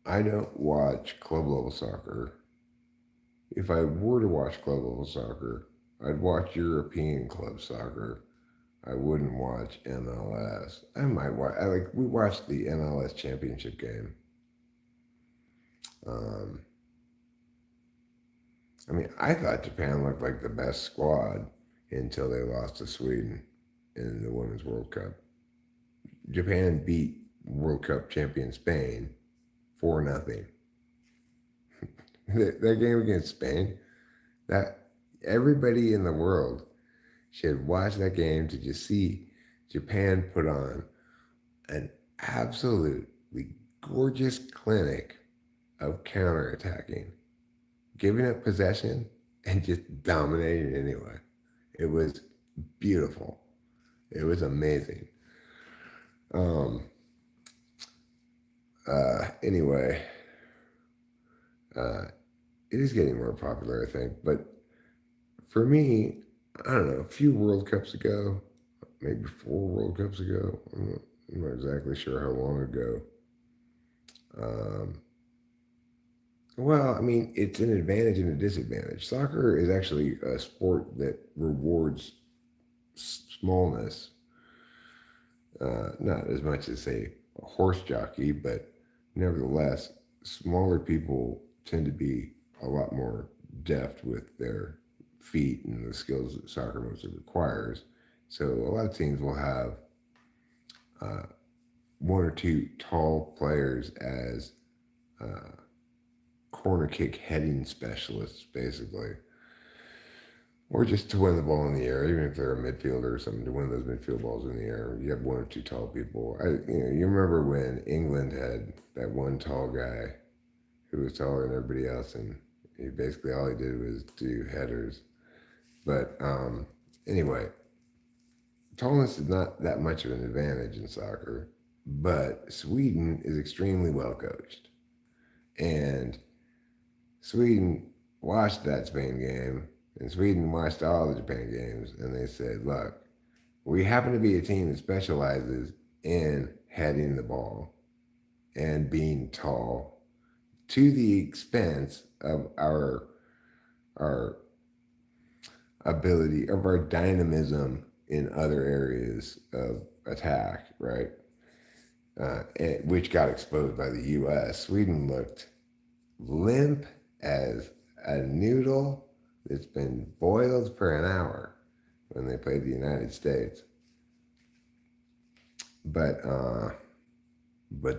I don't watch club level soccer. If I were to watch club level soccer, I'd watch European club soccer. I wouldn't watch MLS. I might watch. We watched the MLS championship game. Um, I mean, I thought Japan looked like the best squad until they lost to Sweden in the Women's World Cup. Japan beat World Cup champion Spain 4-0. That game against Spain, that everybody in the world should watch that game to just see Japan put on an absolutely gorgeous clinic of counterattacking, giving up possession and just dominating anyway. It was beautiful. It was amazing. Um, anyway, uh, it is getting more popular, I think. But for me, I don't know, a few World Cups ago, maybe 4 World Cups ago, I'm not exactly sure how long ago. Um, well, I mean, it's an advantage and a disadvantage. Soccer is actually a sport that rewards smallness, not as much as, say, a horse jockey, but nevertheless, smaller people tend to be a lot more deft with their feet and the skills that soccer mostly requires. So a lot of teams will have uh, one or two tall players as uh, corner kick heading specialists, basically, or just to win the ball in the air, even if they're a midfielder or something, to win those midfield balls in the air. You have one or two tall people. You remember when England had that one tall guy who was taller than everybody else, and he basically all he did was do headers. But anyway, tallness is not that much of an advantage in soccer, but Sweden is extremely well coached, and Sweden watched that Spain game, and Sweden watched all the Japan games, and they said, look, we happen to be a team that specializes in heading the ball and being tall to the expense of our ability, of our dynamism in other areas of attack, right? Which got exposed by the U.S. Sweden looked limp as a noodle that's been boiled for an hour when they played the United States. But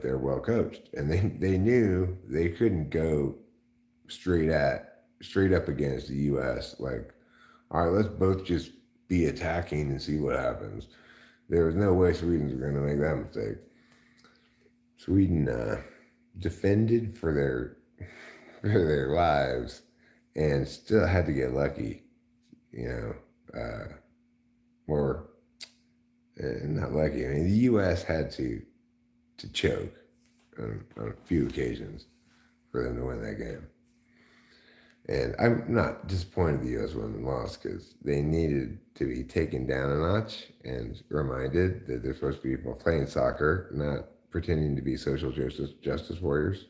they're well coached, and they knew they couldn't go straight up against the U.S. Like, all right, let's both just be attacking and see what happens. There was no way Sweden's going to make that mistake. Sweden defended for their lives and still had to get lucky, you know, or not lucky. I mean, the U.S. had to choke on a few occasions for them to win that game. And I'm not disappointed the U.S. women lost because they needed to be taken down a notch and reminded that they're supposed to be playing soccer, not pretending to be social justice warriors.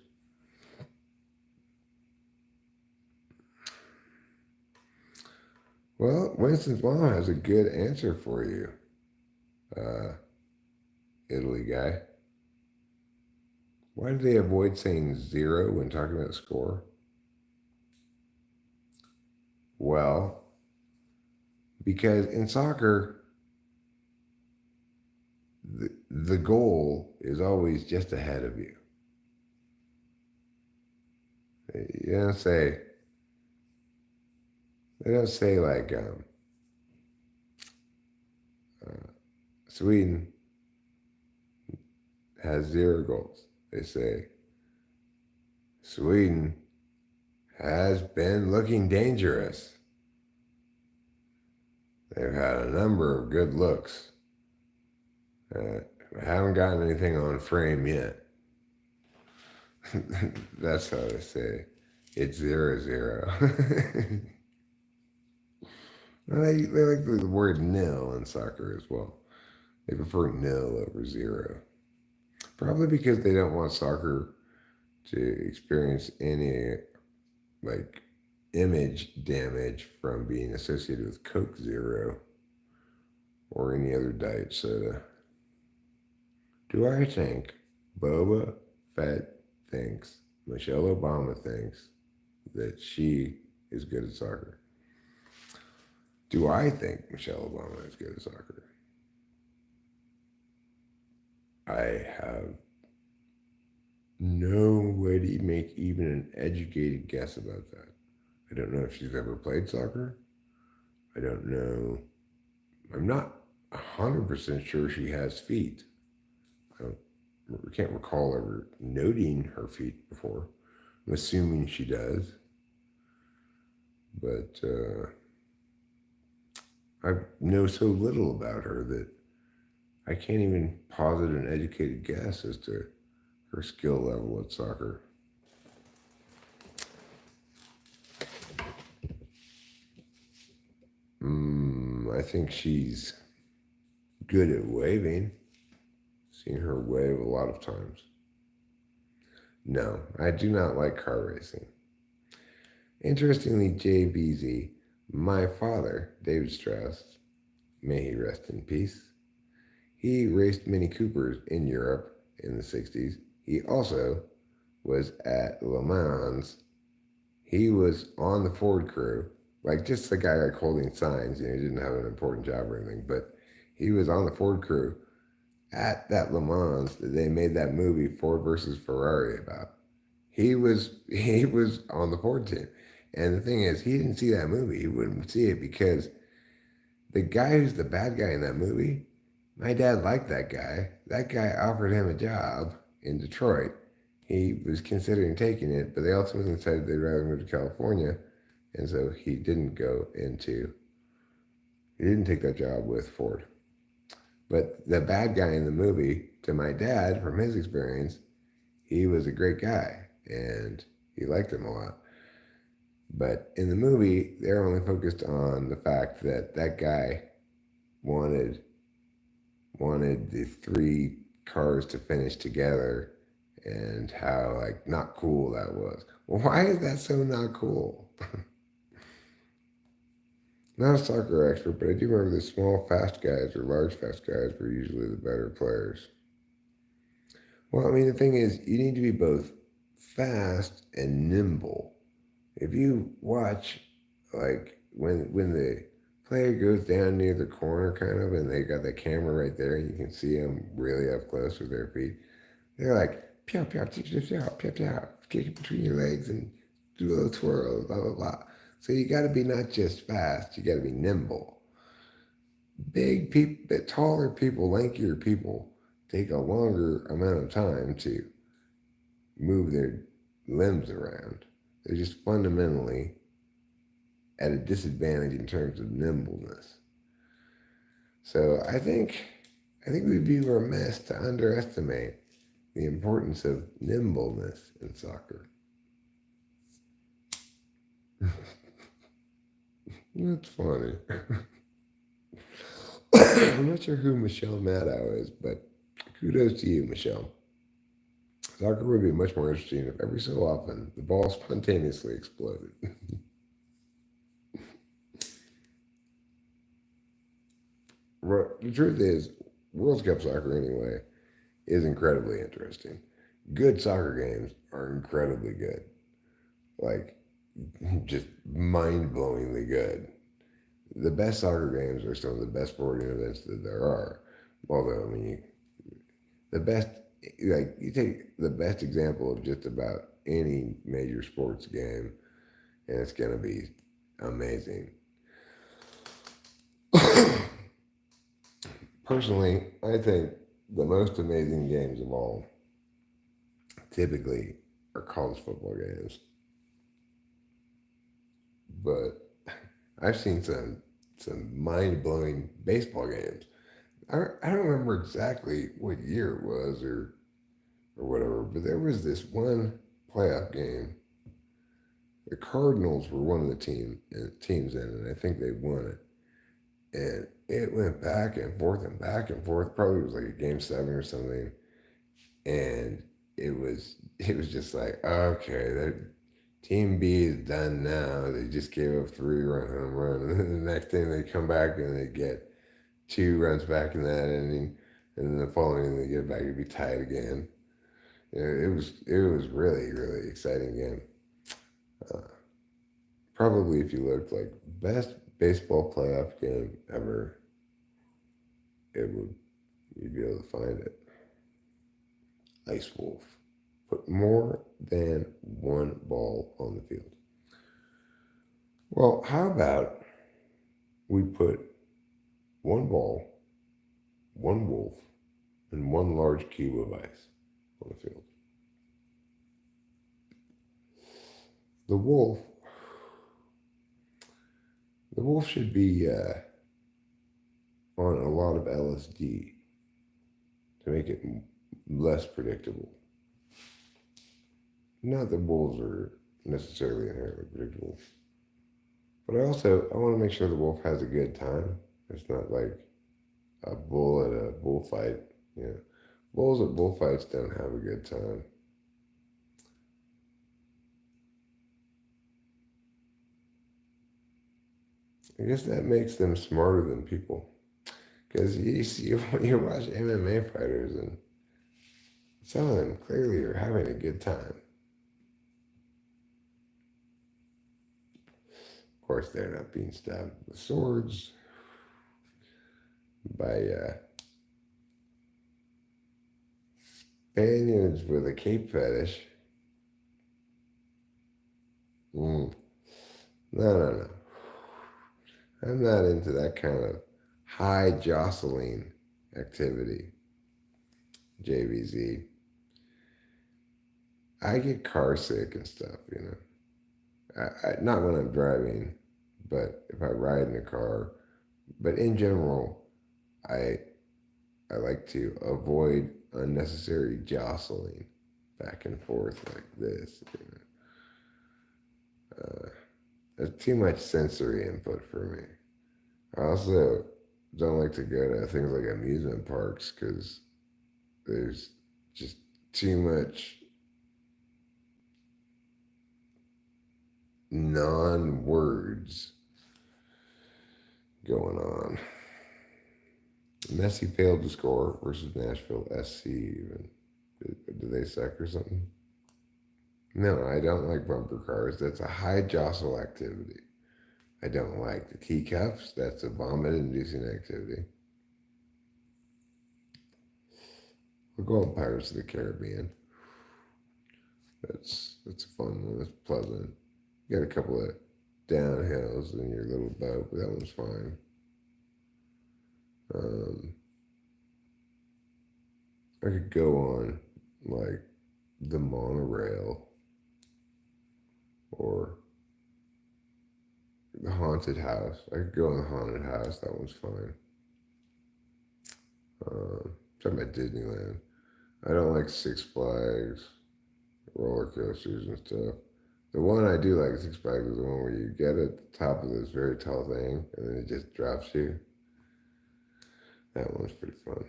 Well, Winston's mom has a good answer for you, uh, Italy guy. Why do they avoid saying zero when talking about score? Well, because in soccer, the goal is always just ahead of you. You don't say, they don't say like, Sweden has 0 goals. They say, Sweden has been looking dangerous. They've had a number of good looks. Haven't gotten anything on frame yet. That's how they say it's 0-0. They like the word nil in soccer as well. They prefer nil over 0. Probably because they don't want soccer to experience any like image damage from being associated with Coke Zero or any other diet soda. Do I think Boba Fett thinks Michelle Obama thinks that she is good at soccer? Do I think Michelle Obama is good at soccer? I have no way to make even an educated guess about that. I don't know if she's ever played soccer. I don't know. I'm not 100% sure she has feet. I can't recall ever noting her feet before. I'm assuming she does. But I know so little about her that I can't even posit an educated guess as to her skill level at soccer. I think she's good at waving. Seen her wave a lot of times. No, I do not like car racing. Interestingly, JBZ, my father, David Strauss, may he rest in peace, he raced Mini Coopers in Europe in the 60s. He also was at Le Mans. He was on the Ford crew, like just the guy like holding signs. He didn't have an important job or anything, but he was on the Ford crew at that Le Mans that they made that movie Ford versus Ferrari about. He was on the Ford team. And the thing is, he didn't see that movie. He wouldn't see it because the guy who's the bad guy in that movie, my dad liked that guy. That guy offered him a job in Detroit. He was considering taking it, but they ultimately decided they'd rather move to California. And so he didn't take that job with Ford. But the bad guy in the movie, to my dad, from his experience, he was a great guy and he liked him a lot. But in the movie, they're only focused on the fact that that guy wanted the 3 cars to finish together and how like not cool that was. Well, why is that so not cool? Not a soccer expert, but I do remember the small fast guys or large fast guys were usually the better players. Well, I mean, the thing is, you need to be both fast and nimble. If you watch, like, when the player goes down near the corner, kind of, and they got the camera right there, and you can see them really up close with their feet, they're like, pew, pew, pew, pew, pew, kick it between your legs and do a little twirl, blah, blah, blah. So you got to be not just fast, you got to be nimble. Big people, taller people, lankier people take a longer amount of time to move their limbs around. They're just fundamentally at a disadvantage in terms of nimbleness. So I think we'd be remiss to underestimate the importance of nimbleness in soccer. That's funny. I'm not sure who Michelle Maddow is, but kudos to you, Michelle. Soccer would be much more interesting if every so often the ball spontaneously exploded. Well, the truth is, World Cup soccer anyway is incredibly interesting. Good soccer games are incredibly good. Like, just mind-blowingly good. The best soccer games are some of the best sporting events that there are. Although, I mean, The best, like, you take the best example of just about any major sports game, and it's going to be amazing. Personally, I think the most amazing games of all typically are college football games. But I've seen some mind blowing baseball games. I don't remember exactly what year it was or whatever, but there was this one playoff game. The Cardinals were one of the teams in, and I think they won it. And it went back and forth and back and forth. Probably was like a game seven or something. And it was just like, okay, that team B is done now. They just gave up 3 run home run, and then the next thing they come back and they get 2 runs back in that inning, and then the following inning they get back to be tied again. It was really really exciting game. Uh, Probably if you looked like best baseball playoff game ever, it would you'd be able to find it. Ice Wolf put more than one ball on the field. Well, how about we put one ball, one wolf, and one large cube of ice on the field? The wolf, the wolf should be on a lot of LSD to make it less predictable. Not that wolves are necessarily inherently predictable, but I want to make sure the wolf has a good time. It's not like a bull at a bullfight. You know, bulls at bullfights don't have a good time. I guess that makes them smarter than people. Because you see, you watch MMA fighters, and some of them clearly are having a good time. Of course, they're not being stabbed with swords by Spaniards with a cape fetish. Mm. No, no, no. I'm not into that kind of high jostling activity, JVZ. I get car sick and stuff, you know. Not when I'm driving, but if I ride in a car. But in general, I I like to avoid unnecessary jostling back and forth like this. That's too much sensory input for me. I also don't like to go to things like amusement parks because there's just too much non words going on. Messi failed to score versus Nashville SC. Even did they suck or something? No, I don't like bumper cars. That's a high jostle activity. I don't like the teacups. That's a vomit-inducing activity. We'll go on Pirates of the Caribbean. That's a fun one. That's pleasant. You got a couple of downhills in your little boat, but that one's fine. Um, I could go on like the monorail or the haunted house. I could go in the haunted house. That one's fine. Talking about Disneyland. I don't like Six Flags, roller coasters and stuff. The one I do like at Six Flags is the one where you get at the top of this very tall thing and then it just drops you. That one's pretty fun.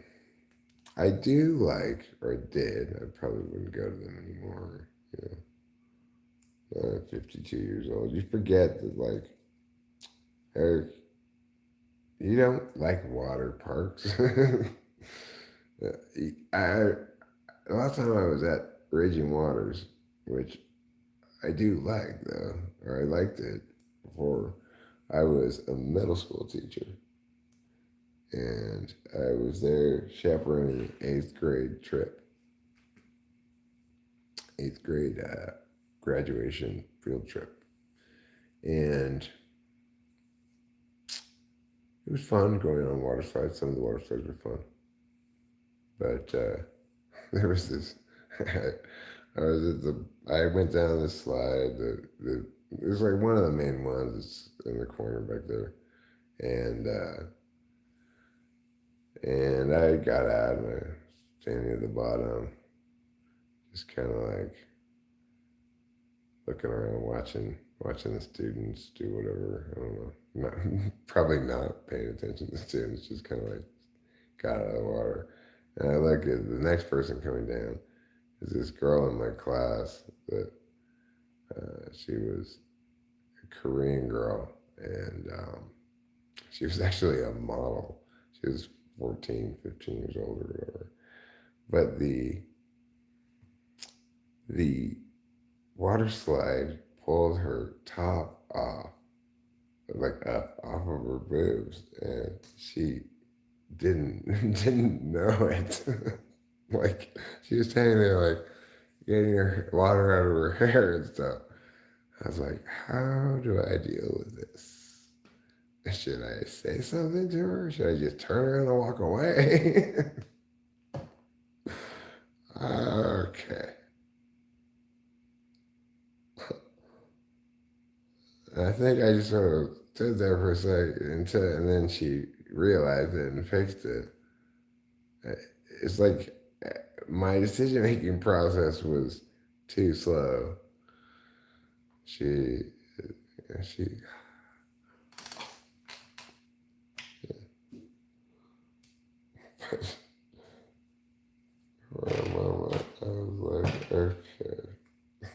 I do like, or did, I probably wouldn't go to them anymore. You know, 52 years old. You forget that, like, Eric, you don't like water parks. I, the last time I was at Raging Waters, which I do like though, or I liked it before I was a middle school teacher. and I was there chaperoning an eighth grade trip, eighth grade graduation field trip, and it was fun going on water slides. Some of the water slides were fun, but there was this. I was at the. I went down this slide. It was like one of the main ones. It's in the corner back there, and I got out and I was standing at the bottom, just kind of like looking around, watching the students do whatever. I don't know. Not, probably not paying attention to the students. Just kind of like got out of the water, and I look at the next person coming down. Is this girl in my class that she was a Korean girl, and she was actually a model. She was 14, 15 years old or whatever. But the water slide pulled her top off, like up off of her boobs, and she didn't didn't know it. Like she was standing there like getting her water out of her hair and stuff. I was like, how do I deal with this? Should I say something to her? Should I just turn around and walk away? Okay. I think I just sort of stood there for a second and then she realized it and fixed it. It's like my decision making process was too slow. She, she, for a moment, I was like, okay,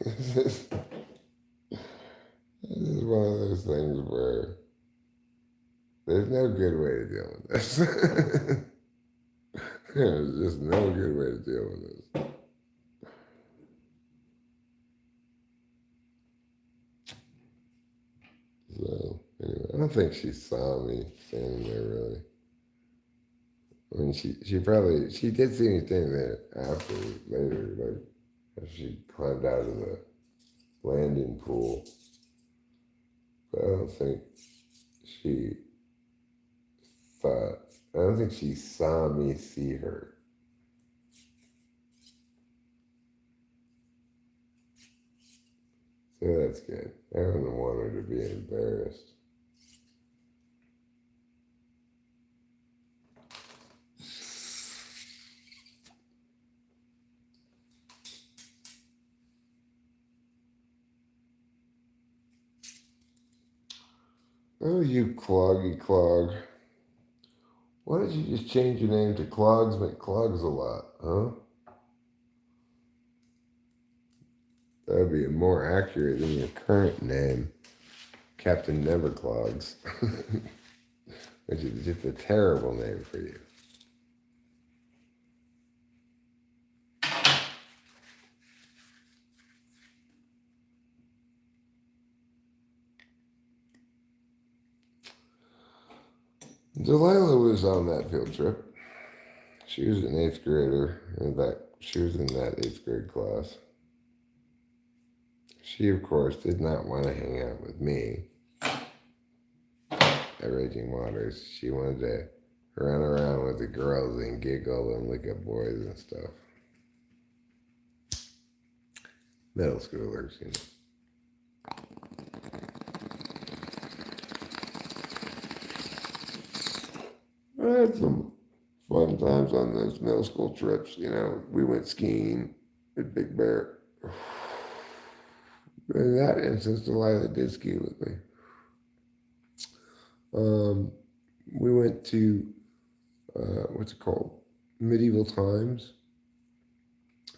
this is, this is one of those things where there's no good way to deal with this. There's just no good way to deal with this. So, anyway, I don't think she saw me standing there really. I mean, she did see me standing there after, later, like, as she climbed out of the landing pool. But she thought, I don't think she saw me see her. So that's good. I wouldn't want her to be embarrassed. Oh, you cloggy clog. Why don't you just change your name to Clogs McClogs a lot, huh? That would be more accurate than your current name, Captain Neverclogs, which is just a terrible name for you. Delilah was on that field trip. She was an eighth grader, she was in that eighth grade class. She, of course, did not want to hang out with me at Raging Waters. She wanted to run around with the girls and giggle and look at boys and stuff. Middle schoolers, you know. I had some fun times on those middle school trips. You know, we went skiing at Big Bear. In that instance, Delilah did ski with me. We went to, what's it called? Medieval Times,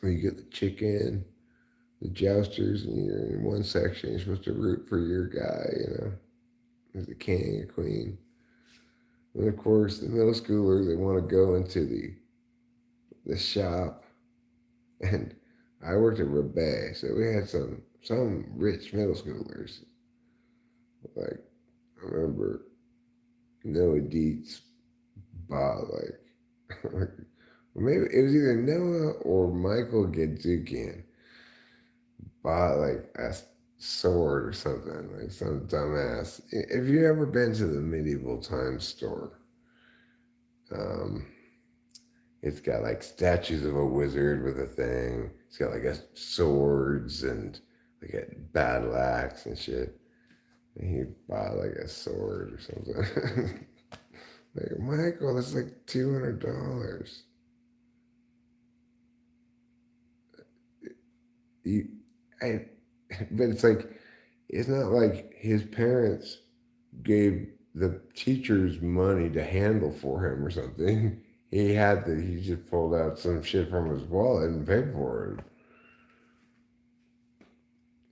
where you get the chicken, the jousters, and you're in one section. You're supposed to root for your guy, you know, as a king or queen. And of course, the middle schoolers, they want to go into the shop. And I worked at Rebay, so we had some rich middle schoolers. Like, I remember Noah Dietz bought like maybe it was either Noah or Michael Gedzukian bought like a sword or something, like some dumbass. If you ever been to the medieval times store, um, it's got like statues of a wizard with a thing. It's got like a swords and like a battle axe and shit. And he bought like a sword or something. Like, Michael, that's like $200. You, I, but it's like, it's not like his parents gave the teachers money to handle for him or something. He just pulled out some shit from his wallet and paid for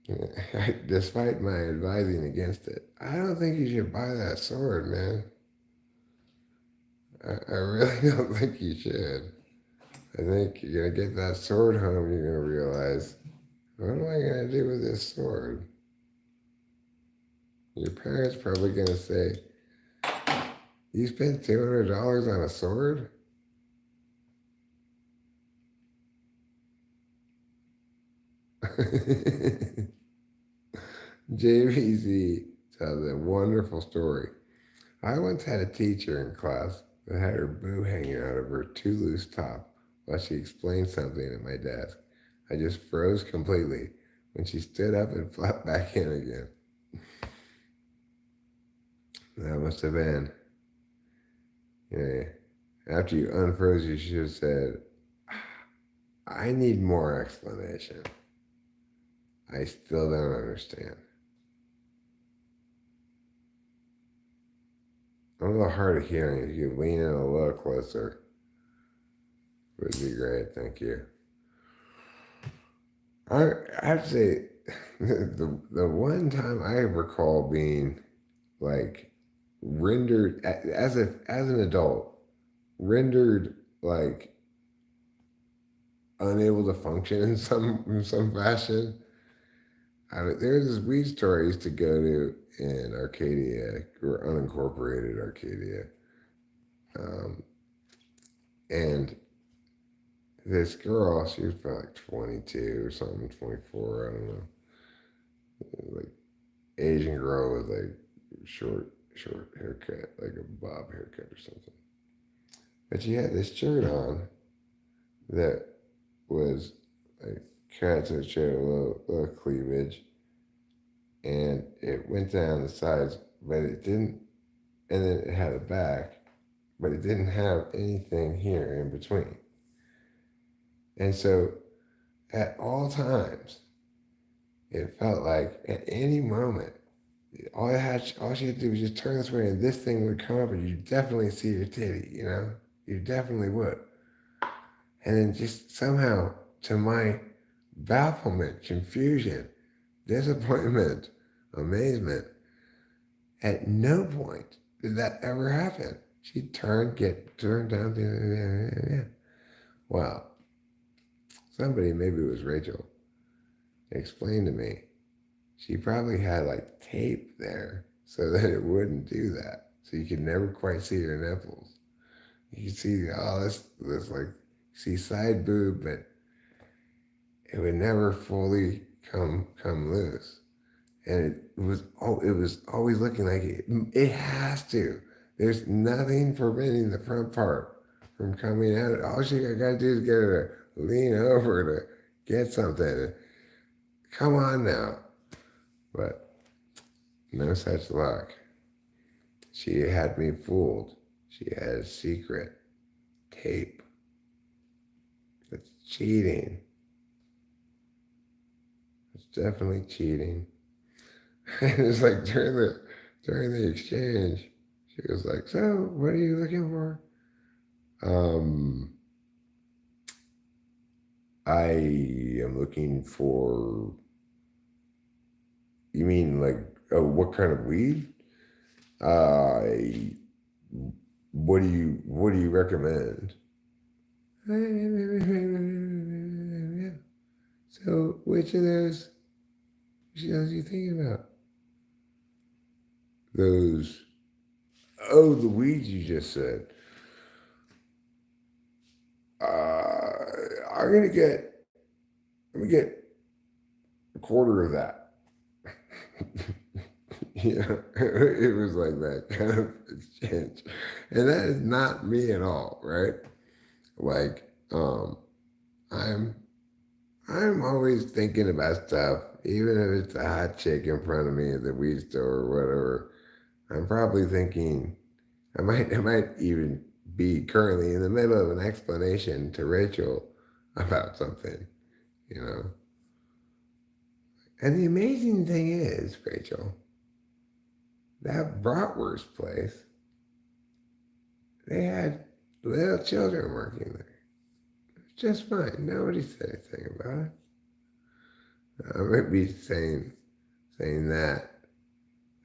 it. Despite my advising against it, I don't think you should buy that sword, man. I really don't think you should. I think you're gonna get that sword home, you're gonna realize, what am I gonna do with this sword? Your parents probably gonna say, you spent $200 on a sword? JVZ tells a wonderful story. I once had a teacher in class that had her boo hanging out of her too loose top while she explained something at my desk. I just froze completely when she stood up and flopped back in again. That must have been, yeah. After you unfroze, you should have said, I need more explanation. I still don't understand. I'm a little hard of hearing. If you lean in a little closer, would be great. Thank you. I have to say, the one time I recall being like rendered as an adult, rendered like unable to function in some fashion. There's this weed store I used to go to in Arcadia, or unincorporated Arcadia, um, and this girl, she was probably like 22 or something, 24, I don't know, like Asian girl with like short haircut, like a bob haircut or something. But she had this shirt on that was like cut, so it showed a little cleavage, and it went down the sides, but it didn't. And then it had a back, but it didn't have anything here in between. And so, at all times, it felt like at any moment, all she had to do was just turn this way, and this thing would come up, and you definitely see your titty. You definitely would. And then just somehow, to my bafflement, confusion, disappointment, amazement, at no point did that ever happen. She turned down. Yeah. Wow. Somebody, maybe it was Rachel, explained to me. She probably had like tape there so that it wouldn't do that. So you could never quite see her nipples. You could see this like see side boob, but it would never fully come loose. And it was always looking like it has to. There's nothing preventing the front part from coming out. All she got to do is get her to lean over to get something. Come on now. But no such luck. She had me fooled. She had a secret tape. It's cheating. It's definitely cheating. And it's like during the exchange, she was like, "So, what are you looking for?" Um, I am looking for. You mean like, oh, what kind of weed? Uh, what do you recommend? So, which of those are you thinking about? Those, oh, the weeds you just said. I'm gonna get let me get a quarter of that. Yeah, it was like that kind of exchange, and that is not me at all, right? Like, I'm I'm always thinking about stuff, even if it's a hot chick in front of me at the weed store or whatever. I'm probably thinking I might even be currently in the middle of an explanation to Rachel about something, you know. And the amazing thing is, Rachel, that bratwurst place, they had little children working there. Just fine. Nobody said anything about it. I might be saying that.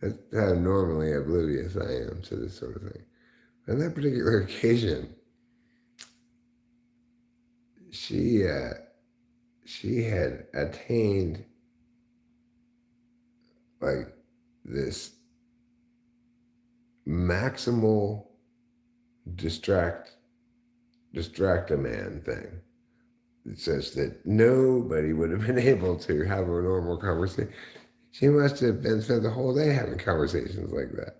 That's how normally oblivious I am to this sort of thing. On that particular occasion, she uh, she had attained like this maximal distract distract a man thing. It's such that nobody would have been able to have a normal conversation. She must have been spent the whole day having conversations like that.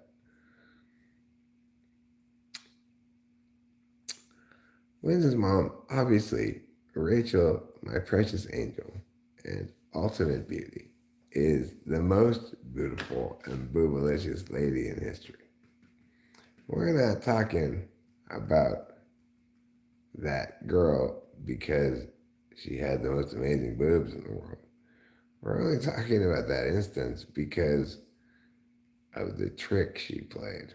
Wynn's mom, obviously, Rachel, my precious angel and ultimate beauty, is the most beautiful and boobalicious lady in history. We're not talking about that girl because she had the most amazing boobs in the world. We're only talking about that instance because of the trick she played.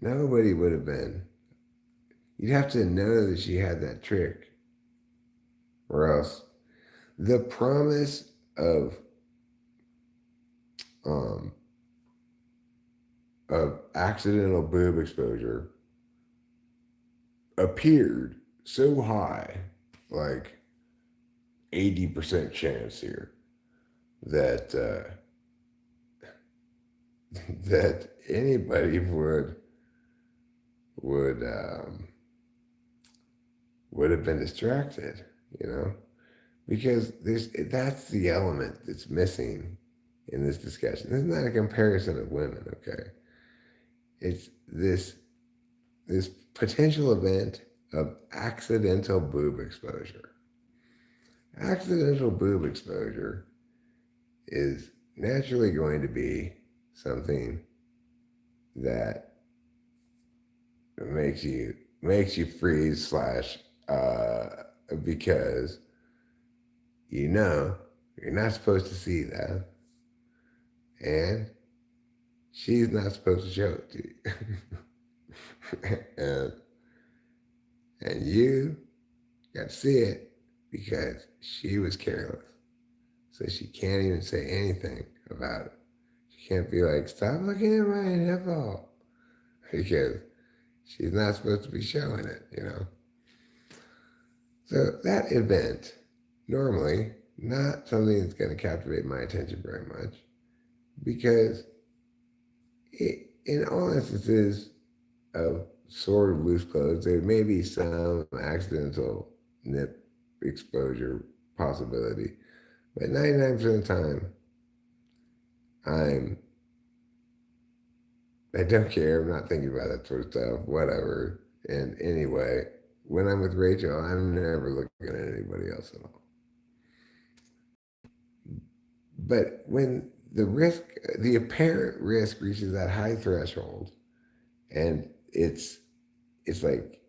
Nobody would have been. You'd have to know that she had that trick, or else the promise um, of accidental boob exposure appeared so high, like 80% chance here, that that anybody would would have been distracted, you know, because that's the element that's missing in this discussion. This is not a comparison of women, okay? It's this potential event of accidental boob exposure. Accidental boob exposure is naturally going to be something that makes you freeze slash because you know you're not supposed to see that, and she's not supposed to show it to you. and you got to see it because she was careless. So she can't even say anything about it. She can't be like, stop looking at my nipple. Because she's not supposed to be showing it, you know. So that event, normally, not something that's going to captivate my attention very much because in all instances of sort of loose clothes, there may be some accidental nip exposure possibility. But 99% of the time, I'm I don't care. I'm not thinking about that sort of stuff. Whatever. And anyway, when I'm with Rachel, I'm never looking at anybody else at all. But when the apparent risk reaches that high threshold, and it's like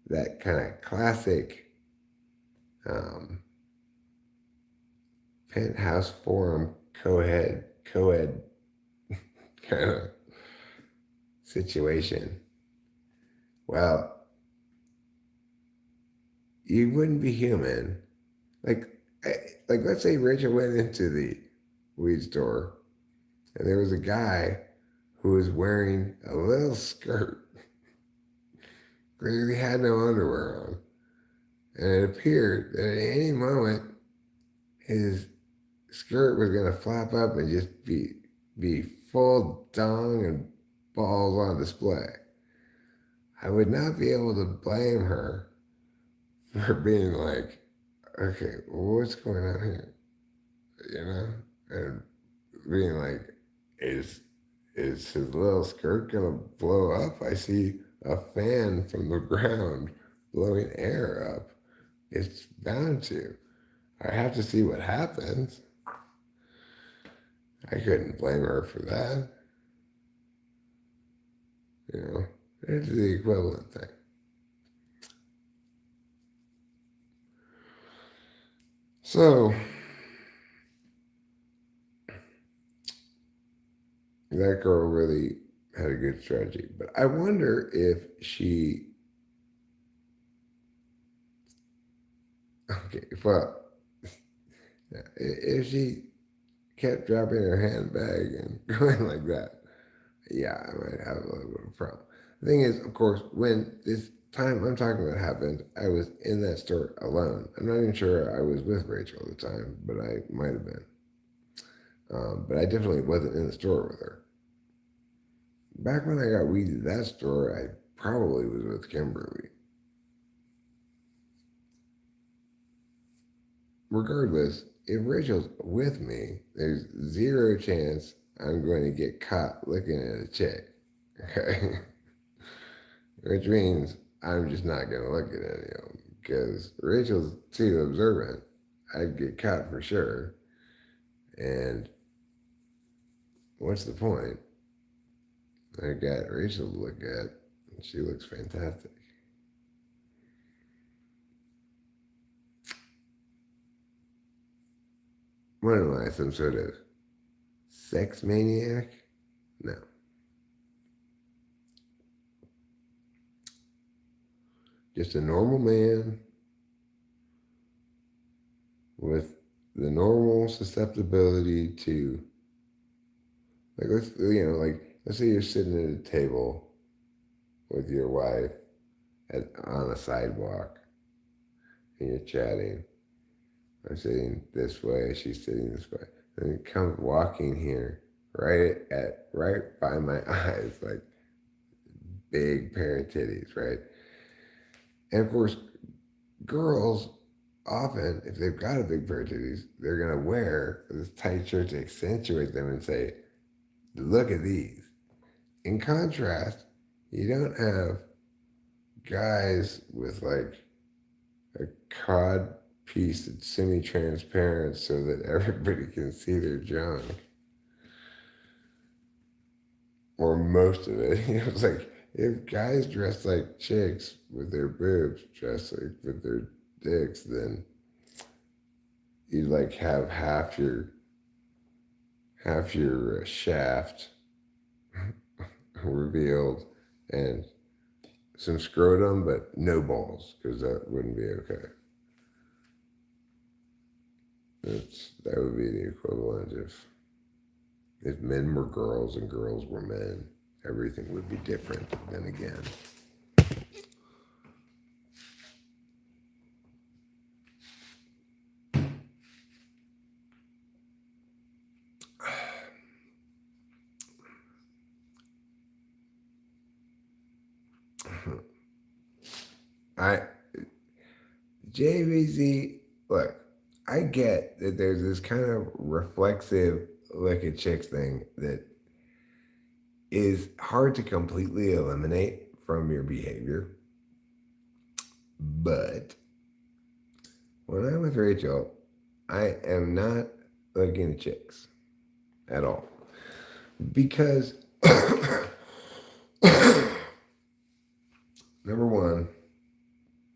that kind of classic um, penthouse forum co-ed kind of situation. Well, you wouldn't be human. Like, like let's say Rachel went into the weed store and there was a guy who was wearing a little skirt, clearly had no underwear on, and it appeared that at any moment his skirt was going to flap up and just be full dong and balls on display. I would not be able to blame her for being like, okay, well, what's going on here? You know? And being like, is is his little skirt gonna blow up? I see a fan from the ground blowing air up. It's bound to. I have to see what happens. I couldn't blame her for that. You know, it's the equivalent thing. So that girl really had a good strategy. But I wonder if she, okay, well, yeah, if she kept dropping her handbag and going like that, yeah, I might have a little bit of a problem. The thing is, of course, when this time I'm talking about happened, I was in that store alone. I'm not even sure I was with Rachel at the time, but I might have been. But I definitely wasn't in the store with her. Back when I got weed at that store, I probably was with Kimberly. Regardless, if Rachel's with me, there's zero chance I'm going to get caught looking at a chick. Okay? Which means I'm just not going to look at any of them because Rachel's too observant. I'd get caught for sure. And what's the point? I got Rachel to look at, and she looks fantastic. What am I, some sort of sex maniac? No. Just a normal man with the normal susceptibility to, like, let's say you're sitting at a table with your wife on a sidewalk and you're chatting. I'm sitting this way, she's sitting this way. And it comes walking here right by my eyes, like big pair of titties, right? And of course, girls often, if they've got a big pair of titties, they're gonna wear this tight shirt to accentuate them and say, look at these. In contrast, you don't have guys with like a cod piece that's semi-transparent so that everybody can see their junk, or most of it. You know, it's like if guys dress like chicks with their boobs dressed like with their dicks, then you like have half your shaft revealed and some scrotum, but no balls because that wouldn't be okay. That would be the equivalent if men were girls and girls were men. Everything would be different. Then again, I JVZ. Look, I get that there's this kind of reflexive look at chicks thing that is hard to completely eliminate from your behavior. But when I'm with Rachel, I am not looking at chicks at all. Because, number one,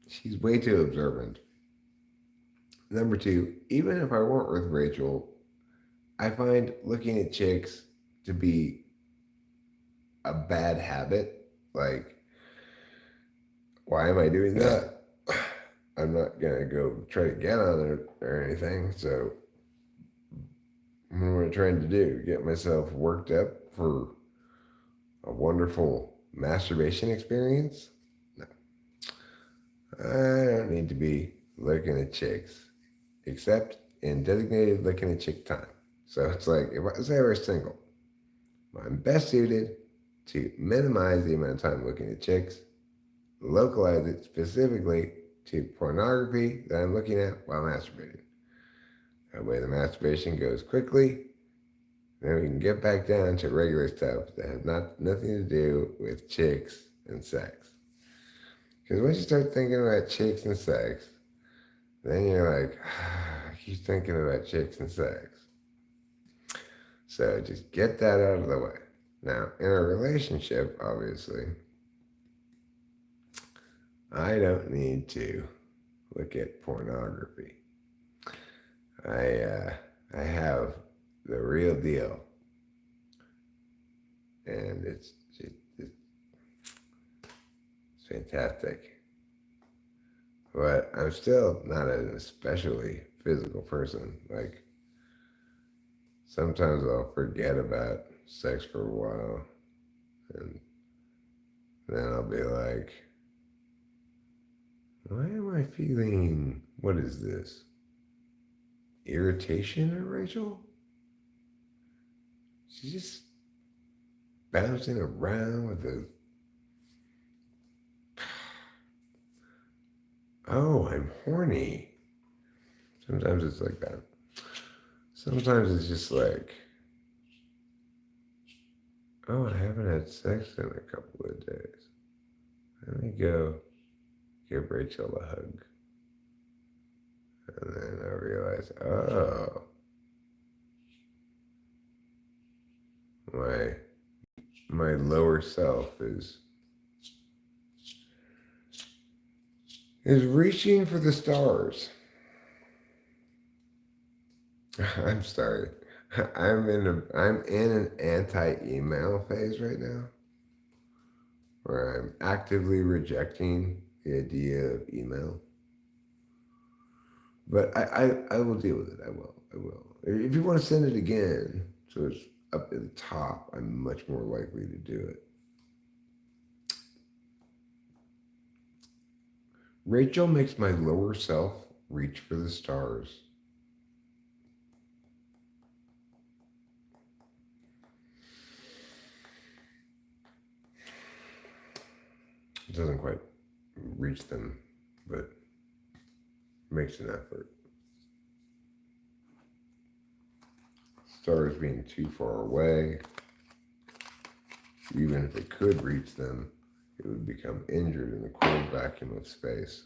she's way too observant. Number two, even if I weren't with Rachel, I find looking at chicks to be a bad habit. Like, why am I doing that? I'm not gonna go try to get on it or anything. So, what am I trying to do? Get myself worked up for a wonderful masturbation experience? No, I don't need to be looking at chicks, except in designated looking at chick time. So it's like if I say I were single, I'm best suited to minimize the amount of time looking at chicks localize it specifically to pornography that I'm looking at while masturbating. That way the masturbation goes quickly, then we can get back down to regular stuff that has nothing to do with chicks and sex. Because once you start thinking about chicks and sex, then you're like, I keep thinking about chicks and sex. So just get that out of the way. Now, in a relationship, obviously, I don't need to look at pornography. I have the real deal, and it's fantastic. But I'm still not an especially physical person. Like sometimes I'll forget about sex for a while, and then I'll be like, why am I feeling? What is this? Irritation, Rachel? She's just bouncing around with a. Oh, I'm horny. Sometimes it's like that. Sometimes it's just like, oh, I haven't had sex in a couple of days. Let me go give Rachel a hug. And then I realize, oh, my my lower self is reaching for the stars. I'm sorry. I'm in an anti-email phase right now, where I'm actively rejecting the idea of email. But I will deal with it. I will. I will. If you want to send it again, so it's up at the top, I'm much more likely to do it. Rachel makes my lower self reach for the stars. It doesn't quite reach them, but makes an effort. Stars being too far away, even if it could reach them, it would become injured in the cold vacuum of space.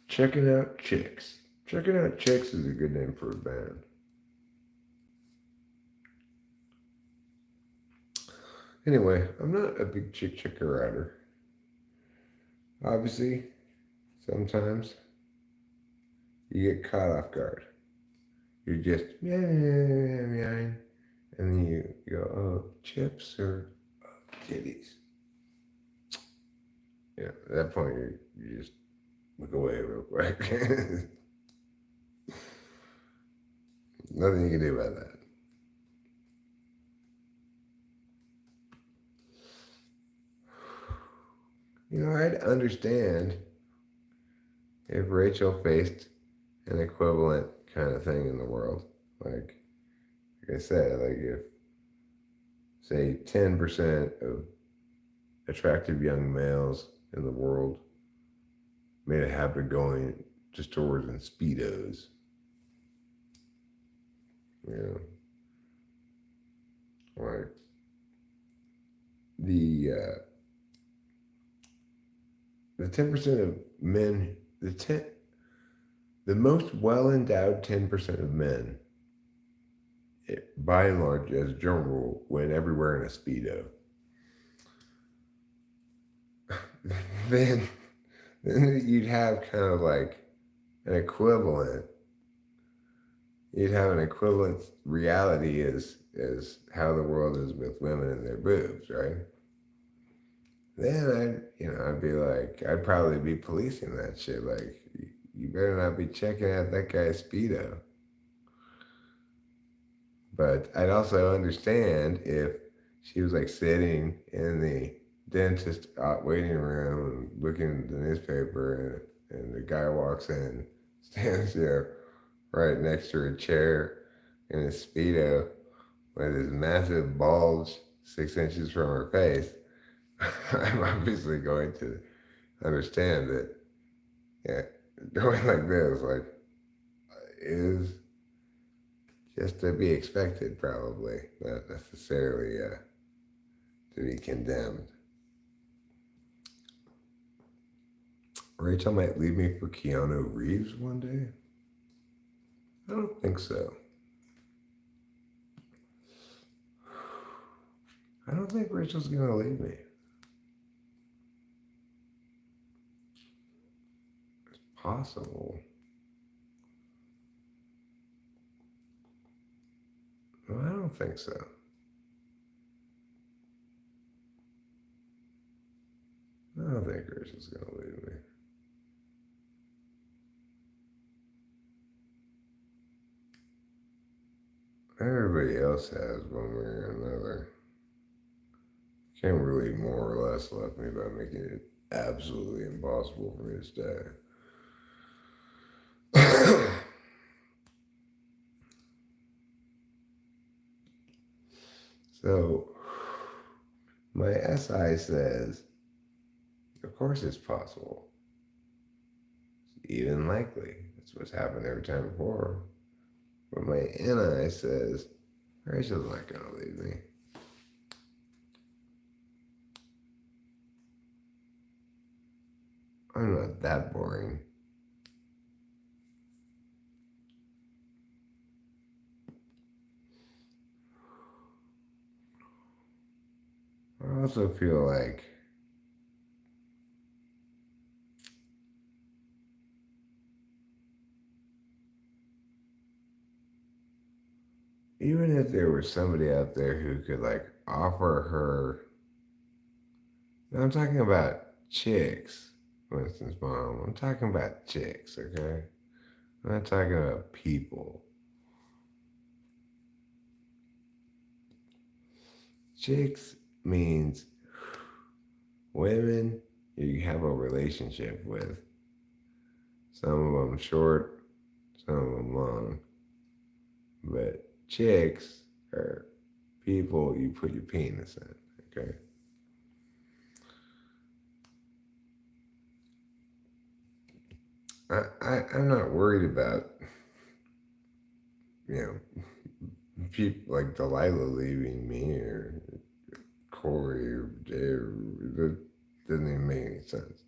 Checking out chicks. Checking out chicks is a good name for a band. Anyway, I'm not a big chicker outer. Obviously, sometimes you get caught off guard. You're just yeah, and then you go, oh, chips or titties. Yeah, at that point you just look away real quick. Nothing you can do about that. I'd understand if Rachel faced an equivalent kind of thing in the world. Like I said, like if, say, 10% of attractive young males in the world made a habit of going to stores in Speedos, like the 10% of men, the most well endowed 10% of men, by and large, as a general rule, went everywhere in a Speedo. then you'd have kind of like an equivalent. You'd have an equivalent reality as how the world is with women and their boobs, right? Then I'd be like, I'd probably be policing that shit. Like, you better not be checking out that guy's Speedo. But I'd also understand if she was like sitting in the dentist waiting room and looking at the newspaper, and the guy walks in, stands there right next to her chair in a Speedo with his massive bulge 6 inches from her face. I'm obviously going to understand that, yeah, going like this, like, is just to be expected, probably, not necessarily to be condemned. Rachel might leave me for Keanu Reeves one day? I don't think so. I don't think Rachel's gonna leave me. It's possible. No, I don't think so. I don't think Rachel's gonna leave me. Everybody else has one way or another. Can't really more or less left me by making it absolutely impossible for me to stay. So, my SI says, of course it's possible. It's even likely. That's what's happened every time before. But my NI says, Rachel's not going to leave me. I'm not that boring. I also feel like even if there was somebody out there who could like offer her, I'm talking about chicks, for instance, mom. I'm talking about chicks, okay? I'm not talking about people. Chicks means women you have a relationship with. Some of them short, some of them long. But chicks are people you put your penis in, okay? I'm not worried about, you know, people like Delilah leaving me or Corey or Jay. That doesn't even make any sense.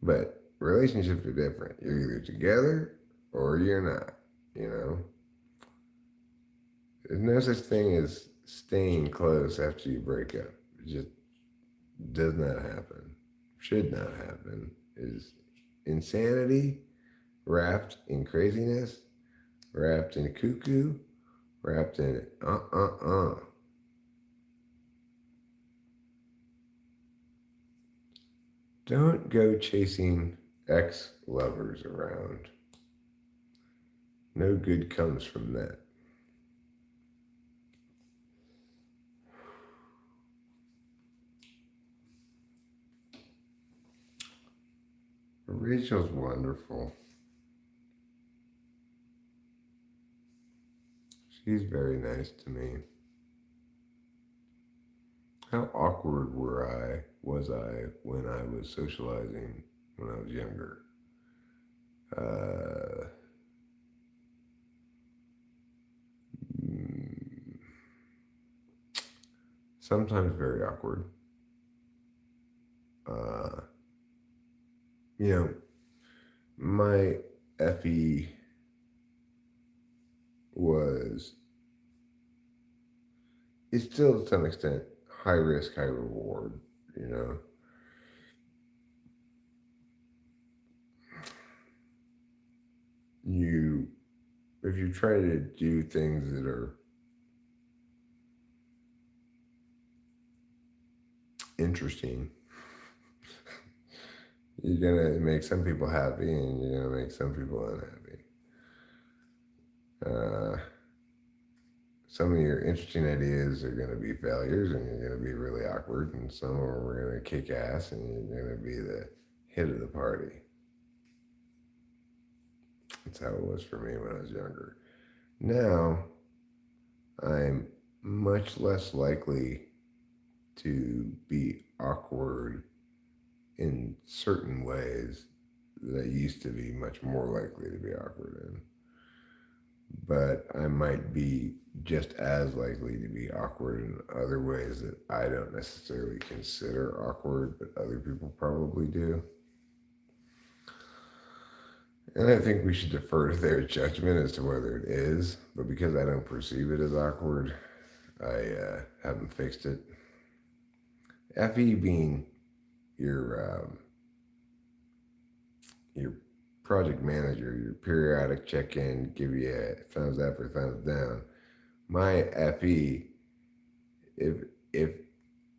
But relationships are different. You're either together or you're not, you know? There's no such thing as staying close after you break up. It just does not happen. Should not happen. Is insanity wrapped in craziness, wrapped in cuckoo, wrapped in uh. Don't go chasing ex lovers around. No good comes from that. Rachel's wonderful. She's very nice to me. How awkward was I when I was socializing when I was younger? Uh, mm, Sometimes very awkward. Uh, you know, my FE was, it's still to some extent high risk, high reward, you know. You, if you try to do things that are interesting, you're gonna make some people happy and you're gonna make some people unhappy. some of your interesting ideas are going to be failures and you're going to be really awkward, and some of them are going to kick ass and you're going to be the hit of the party. That's how it was for me when I was younger. Now, I'm much less likely to be awkward in certain ways that I used to be much more likely to be awkward in. But I might be just as likely to be awkward in other ways that I don't necessarily consider awkward, but other people probably do. And I think we should defer to their judgment as to whether it is, but because I don't perceive it as awkward, I haven't fixed it. FE being your your project manager, your periodic check-in, give you a thumbs up or thumbs down. My FE, if if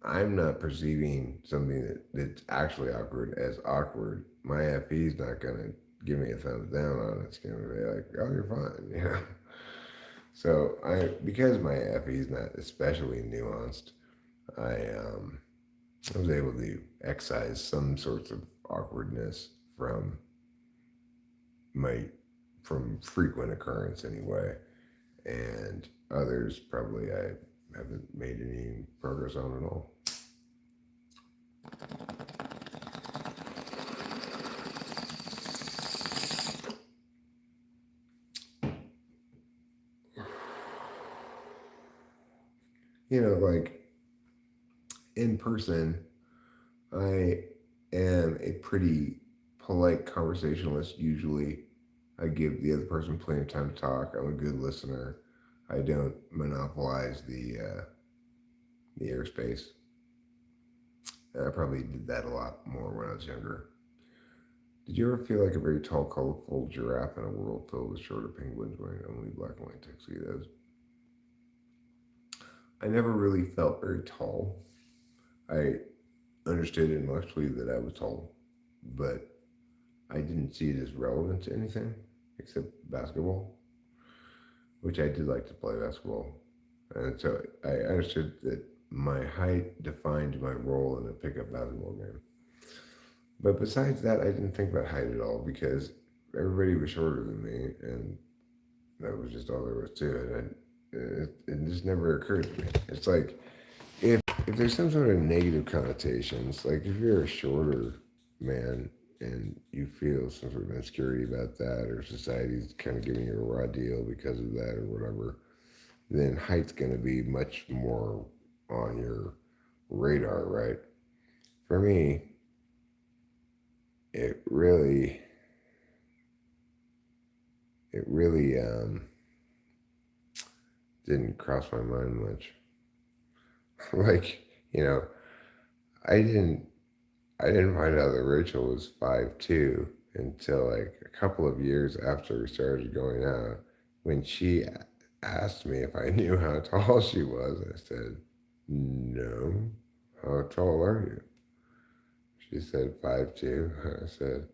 I'm not perceiving something that's actually awkward as awkward, my FE is not gonna give me a thumbs down on it. It's gonna be like, oh, you're fine, you know. So because my FE is not especially nuanced, I was able to excise some sorts of awkwardness my from frequent occurrence anyway, and others probably I haven't made any progress on at all. Like in person, I am a pretty polite conversationalist usually. I give the other person plenty of time to talk. I'm a good listener. I don't monopolize the airspace. And I probably did that a lot more when I was younger. Did you ever feel like a very tall, colorful giraffe in a world filled with shorter penguins wearing only black and white tuxedos? I never really felt very tall. I understood intellectually that I was tall, but I didn't see it as relevant to anything except basketball, which I did like to play basketball. And so I understood that my height defined my role in a pickup basketball game. But besides that, I didn't think about height at all because everybody was shorter than me, and that was just all there was to it. It just never occurred to me. It's like if there's some sort of negative connotations, like if you're a shorter man and you feel some sort of insecurity about that, or society's kind of giving you a raw deal because of that, or whatever, then height's going to be much more on your radar, right? For me, it really, it really didn't cross my mind much. Like, you know, I didn't I didn't find out that Rachel was 5'2" until like a couple of years after we started going out, when she asked me if I knew how tall she was. I said, no. How tall are you? She said 5'2". I said,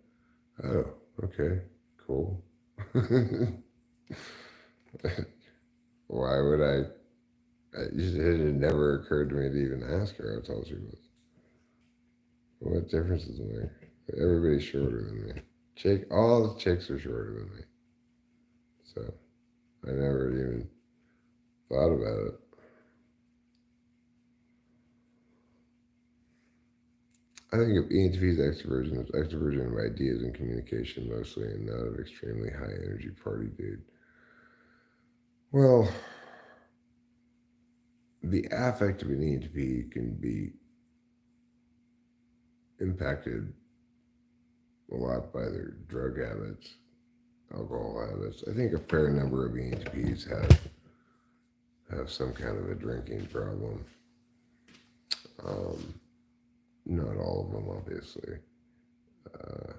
oh, okay, cool. Why would I? It had never occurred to me to even ask her how tall she was. What difference does it make? Everybody's shorter than me. All the chicks are shorter than me. So I never even thought about it. I think of ENTP's extroversion as extroversion of ideas and communication mostly, and not of extremely high energy party dude. Well, the affect of an ENTP can be impacted a lot by their drug habits, alcohol habits. I think a fair number of ENTPs have some kind of a drinking problem. Um, Not all of them, obviously. Uh,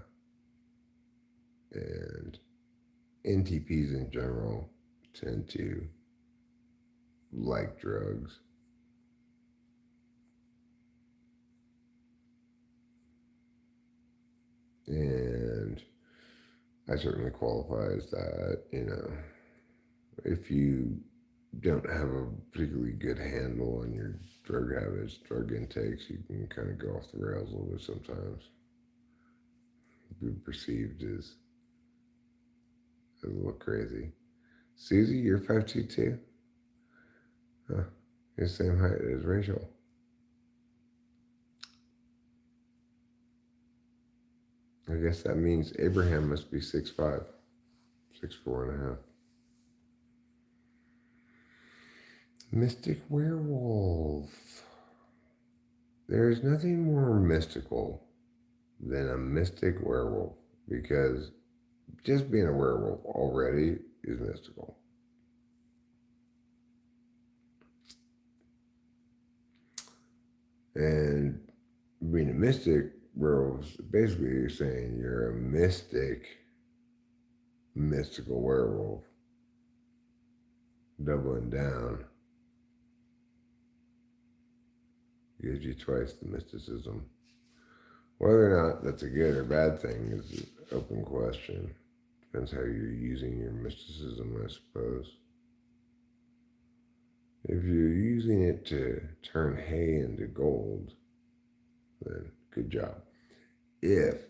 and NTPs in general tend to like drugs. And I certainly qualify as that, If you don't have a particularly good handle on your drug habits, drug intakes, you can kind of go off the rails a little bit sometimes. Be perceived as a little crazy. Susie, you're 5'2" too? Huh. You're the same height as Rachel. I guess that means Abraham must be 6'5", 6'4.5". Mystic werewolf. There is nothing more mystical than a mystic werewolf, because just being a werewolf already is mystical. And being a mystic werewolf, basically you're saying you're a mystical werewolf. Doubling down gives you twice the mysticism. Whether or not that's a good or bad thing is an open question. Depends how you're using your mysticism, I suppose. If you're using it to turn hay into gold, then good job. If,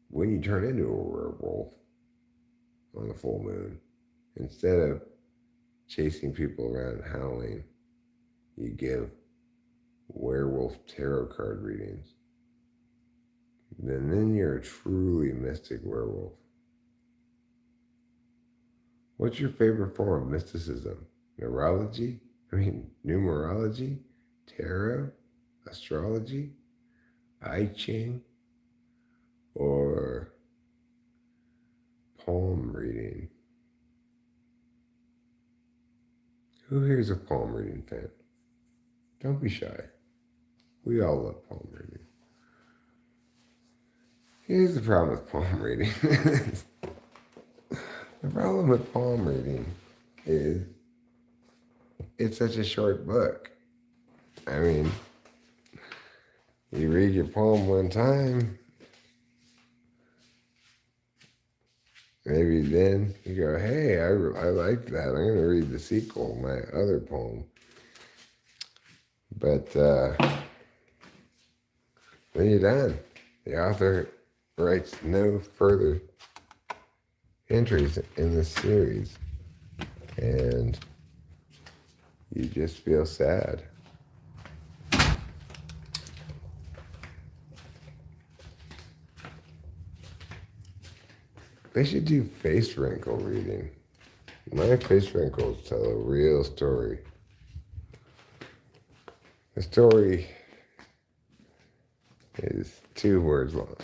when you turn into a werewolf on the full moon, instead of chasing people around howling, you give werewolf tarot card readings, then you're a truly mystic werewolf. What's your favorite form of mysticism? Numerology, tarot, astrology, I Ching, or palm reading? Who here is a palm reading fan? Don't be shy. We all love palm reading. Here's the problem with palm reading. The problem with palm reading is it's such a short book. I mean, you read your palm one time, maybe then you go, hey, I like that. I'm going to read the sequel, my other poem. But when you're done, the author writes no further entries in the series, and you just feel sad. They should do face wrinkle reading. My face wrinkles tell a real story. The story is 2 words long.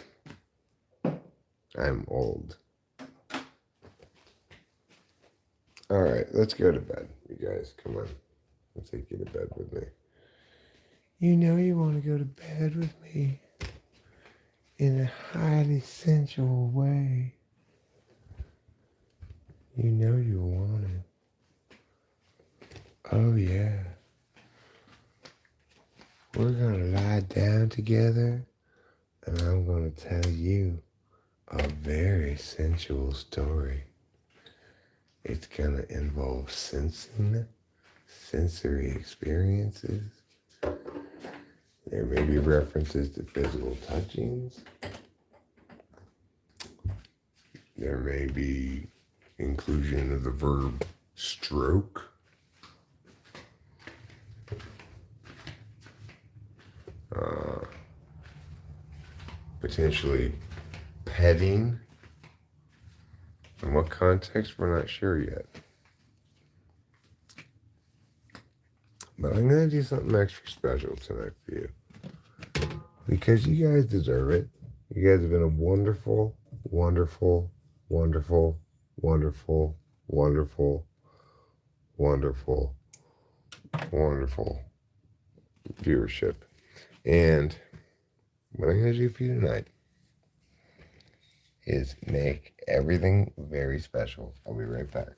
I'm old. All right, let's go to bed, you guys. Come on. I'll take you to bed with me. You know you want to go to bed with me in a highly sensual way. You know you want it. Oh, yeah. We're going to lie down together, and I'm going to tell you a very sensual story. It's going to involve sensing, sensory experiences. There may be references to physical touchings. There may be inclusion of the verb stroke. Potentially petting. In what context, we're not sure yet. But I'm going to do something extra special tonight for you, because you guys deserve it. You guys have been a wonderful, wonderful, wonderful, wonderful, wonderful, wonderful, wonderful viewership. And what I'm going to do for you tonight is make everything very special. I'll be right back.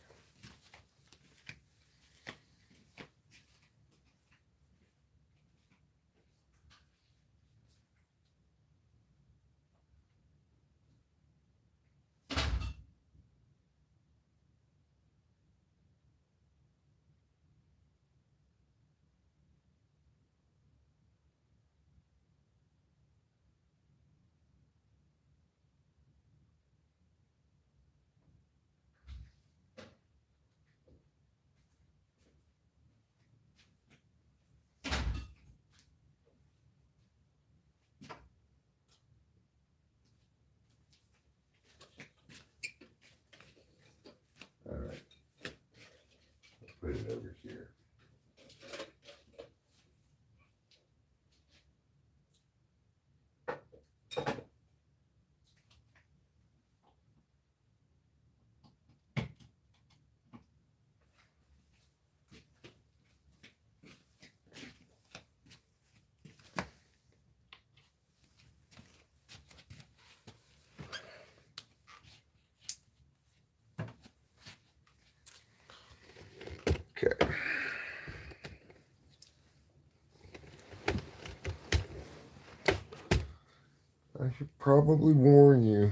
probably warn you.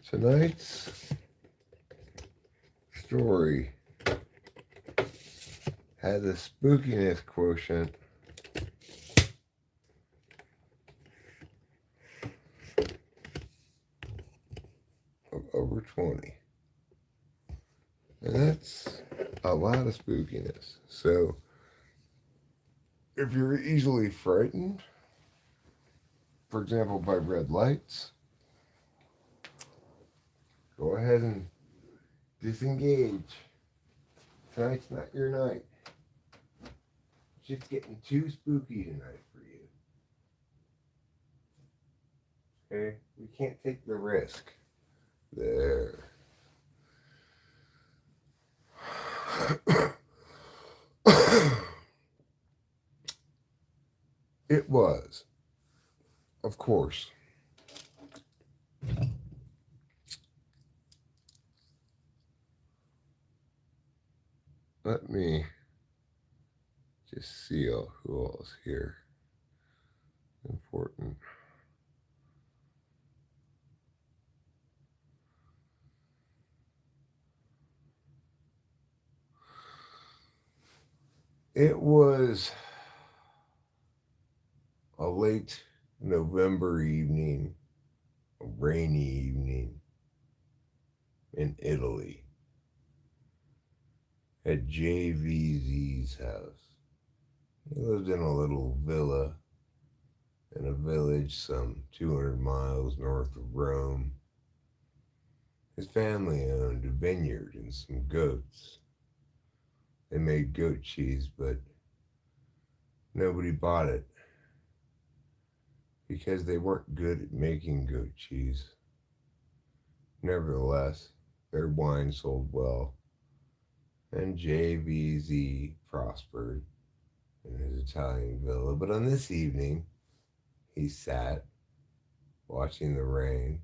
Tonight's story has a spookiness quotient of over 20. And that's a lot of spookiness. So, if you're easily frightened, for example, by red lights, go ahead and disengage. Tonight's not your night. It's just getting too spooky tonight for you. Okay? We can't take the risk. There. It was, of course, let me just see who else here. Important. It was a late November evening, a rainy evening in Italy at JVZ's house. He lived in a little villa in a village some 200 miles north of Rome. His family owned a vineyard and some goats. They made goat cheese, but nobody bought it because they weren't good at making goat cheese. Nevertheless, their wine sold well, and JVZ prospered in his Italian villa. But on this evening, he sat watching the rain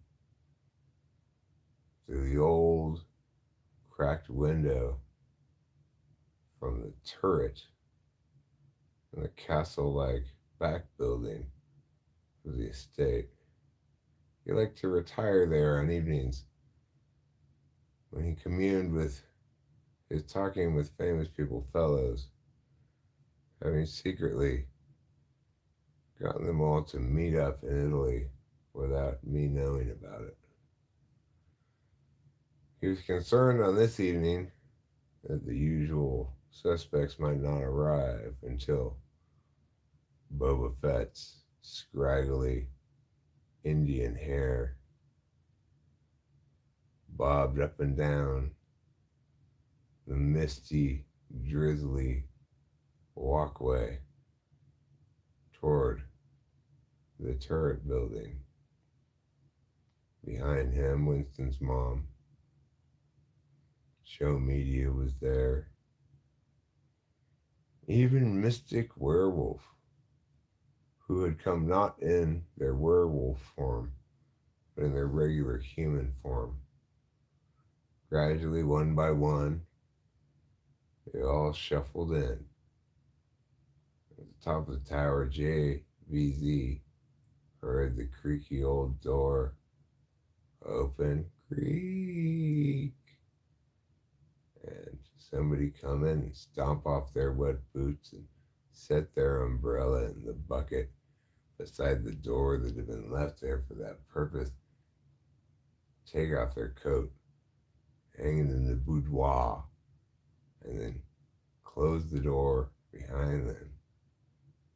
through the old cracked window from the turret in the castle-like back building of the estate. He liked to retire there on evenings when he communed with his talking with famous people fellows, having secretly gotten them all to meet up in Italy without me knowing about it. He was concerned on this evening that the usual suspects might not arrive until Boba Fett's scraggly Indian hair bobbed up and down the misty, drizzly walkway toward the turret building. Behind him, Winston's mom. Show media was there. Even Mystic Werewolf, who had come not in their werewolf form, but in their regular human form. Gradually, one by one, they all shuffled in. At the top of the tower, JVZ heard the creaky old door open, creak, and somebody come in and stomp off their wet boots and set their umbrella in the bucket beside the door that had been left there for that purpose. Take off their coat, hang it in the boudoir, and then close the door behind them.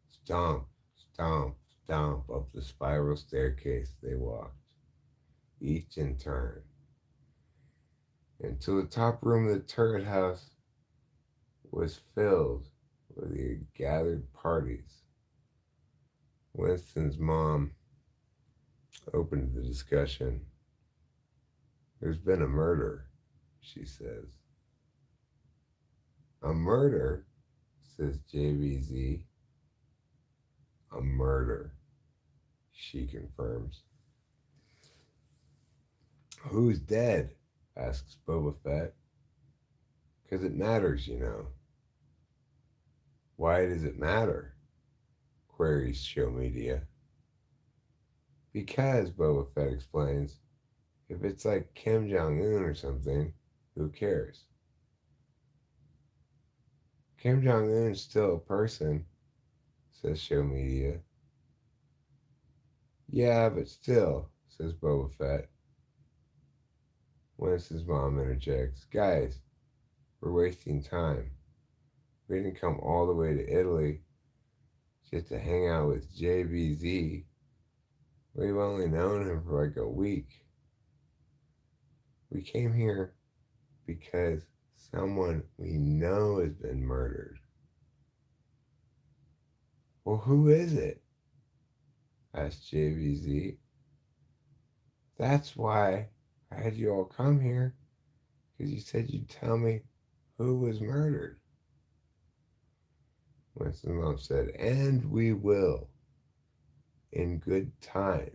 Stomp, stomp, stomp up the spiral staircase they walked, each in turn, until the top room of the turret house was filled with the gathered parties. Winston's mom opened the discussion. There's been a murder, she says. A murder, says JVZ. A murder, she confirms. Who's dead? Asks Boba Fett. 'Cause it matters, you know. Why does it matter? queries show media. Because, Boba Fett explains, if it's like Kim Jong Un or something, who cares? Kim Jong Un's still a person, says show media. Yeah, but still, says Boba Fett. Winston's mom interjects, guys, we're wasting time. We didn't come all the way to Italy just to hang out with JBZ. We've only known him for like a week. We came here because someone we know has been murdered. Well, who is it? Asked JBZ. That's why I had you all come here, because you said you'd tell me who was murdered. Winston's mom said, and we will, in good time.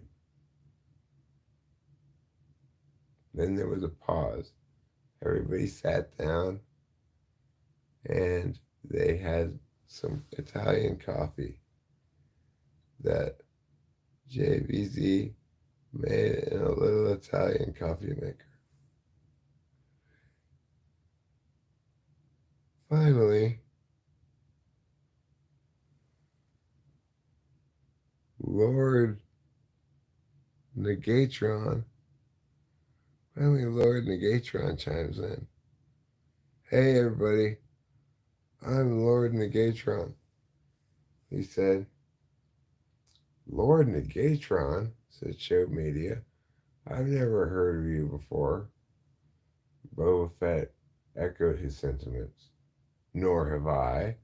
Then there was a pause. Everybody sat down and they had some Italian coffee that JVZ made in a little Italian coffee maker. Finally, Lord Negatron, Lord Negatron chimes in. Hey everybody, I'm Lord Negatron, he said. Lord Negatron, said Show Media. I've never heard of you before. Boba Fett echoed his sentiments. Nor have I.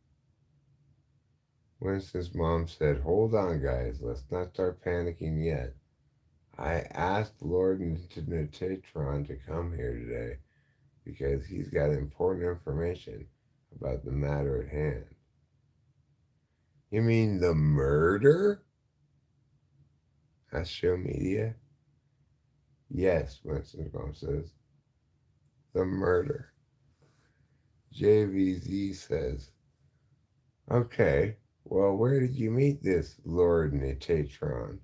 Winston's mom said, hold on, guys. Let's not start panicking yet. I asked Lord Negatron to come here today because he's got important information about the matter at hand. You mean the murder? Asked Show Media. Yes, Winston's mom says. The murder. JVZ says, okay, well, where did you meet this Lord Negatron?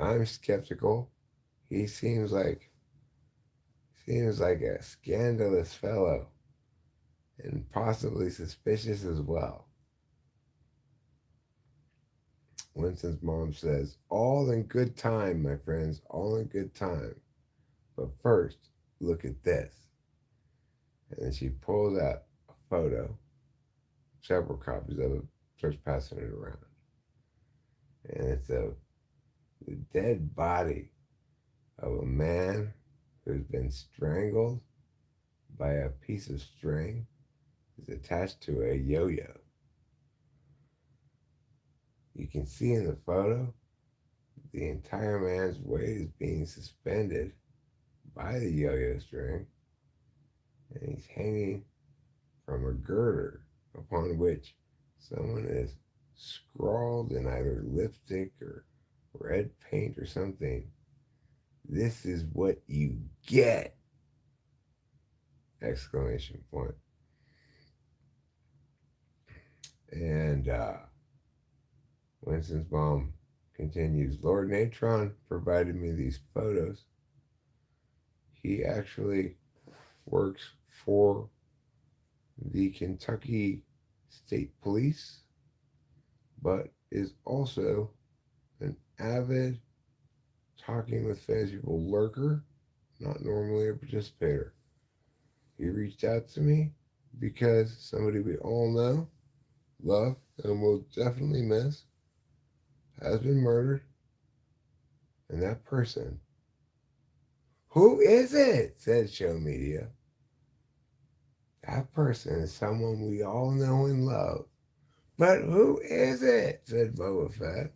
I'm skeptical. He seems like a scandalous fellow and possibly suspicious as well. Winston's mom says, all in good time, my friends, all in good time. But first, look at this. And then she pulls out a photo, several copies of it, starts passing it around. And it's the dead body of a man who's been strangled by a piece of string that's attached to a yo-yo. You can see in the photo the entire man's weight is being suspended by the yo-yo string, and he's hanging from a girder upon which someone has scrawled in either lipstick or red paint or something, "This is what you get!" Exclamation point. And Winston's mom continues, Lord Natron provided me these photos. He actually works for the Kentucky State Police, but is also an avid talking with famous people lurker, not normally a participator. He reached out to me because somebody we all know, love, and will definitely miss has been murdered. And that person, who is it? Said Show Media. That person is someone we all know and love. But who is it? Said Boba Fett.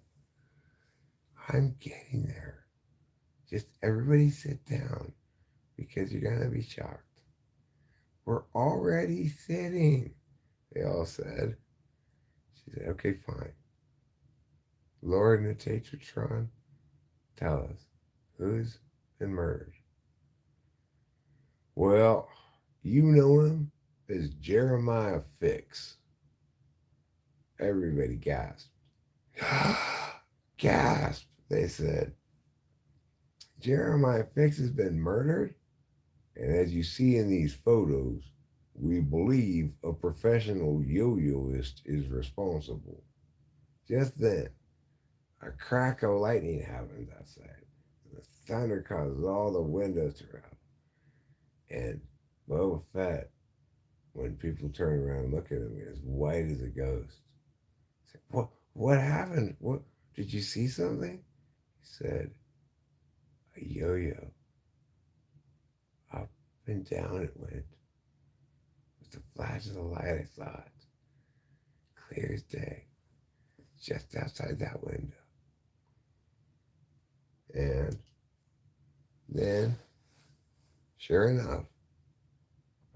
I'm getting there. Just everybody sit down because you're going to be shocked. We're already sitting, they all said. She said, okay, fine. Lord Natatron, tell us, who's been murdered? Well, you know him as Jeremiah Fix. Everybody gasped. Gasp, they said. Jeremiah Fix has been murdered? And as you see in these photos, we believe a professional yo-yoist is responsible. Just then, a crack of lightning happens outside. The thunder causes all the windows to rattle. And Boba Fett, when people turn around and look at him, is white as a ghost. Said, what happened? What did you see something? He said, a yo-yo. Up and down it went. With the flash of the light I saw it. Clear as day. Just outside that window. And then, sure enough,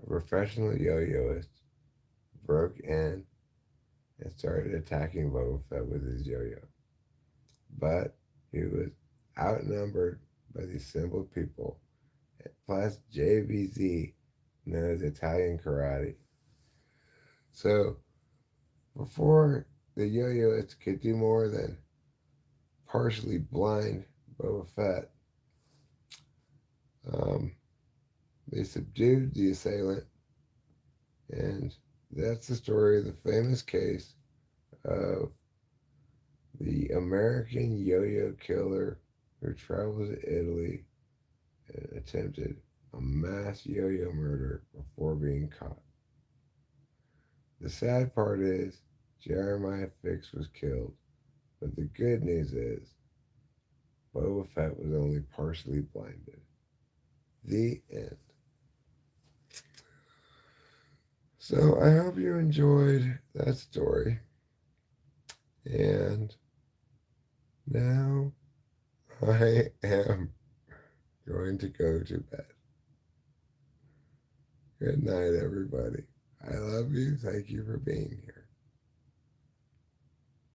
a professional yo-yoist broke in and started attacking Boba Fett with his yo-yo. But he was outnumbered by these simple people, plus JVZ knows Italian karate. So before the yo-yoist could do more than partially blind Boba Fett, um, they subdued the assailant, and that's the story of the famous case of the American yo-yo killer who traveled to Italy and attempted a mass yo-yo murder before being caught. The sad part is Jeremiah Fix was killed, but the good news is Boba Fett was only partially blinded. The end. So I hope you enjoyed that story. And now I am going to go to bed. Good night, everybody. I love you. Thank you for being here.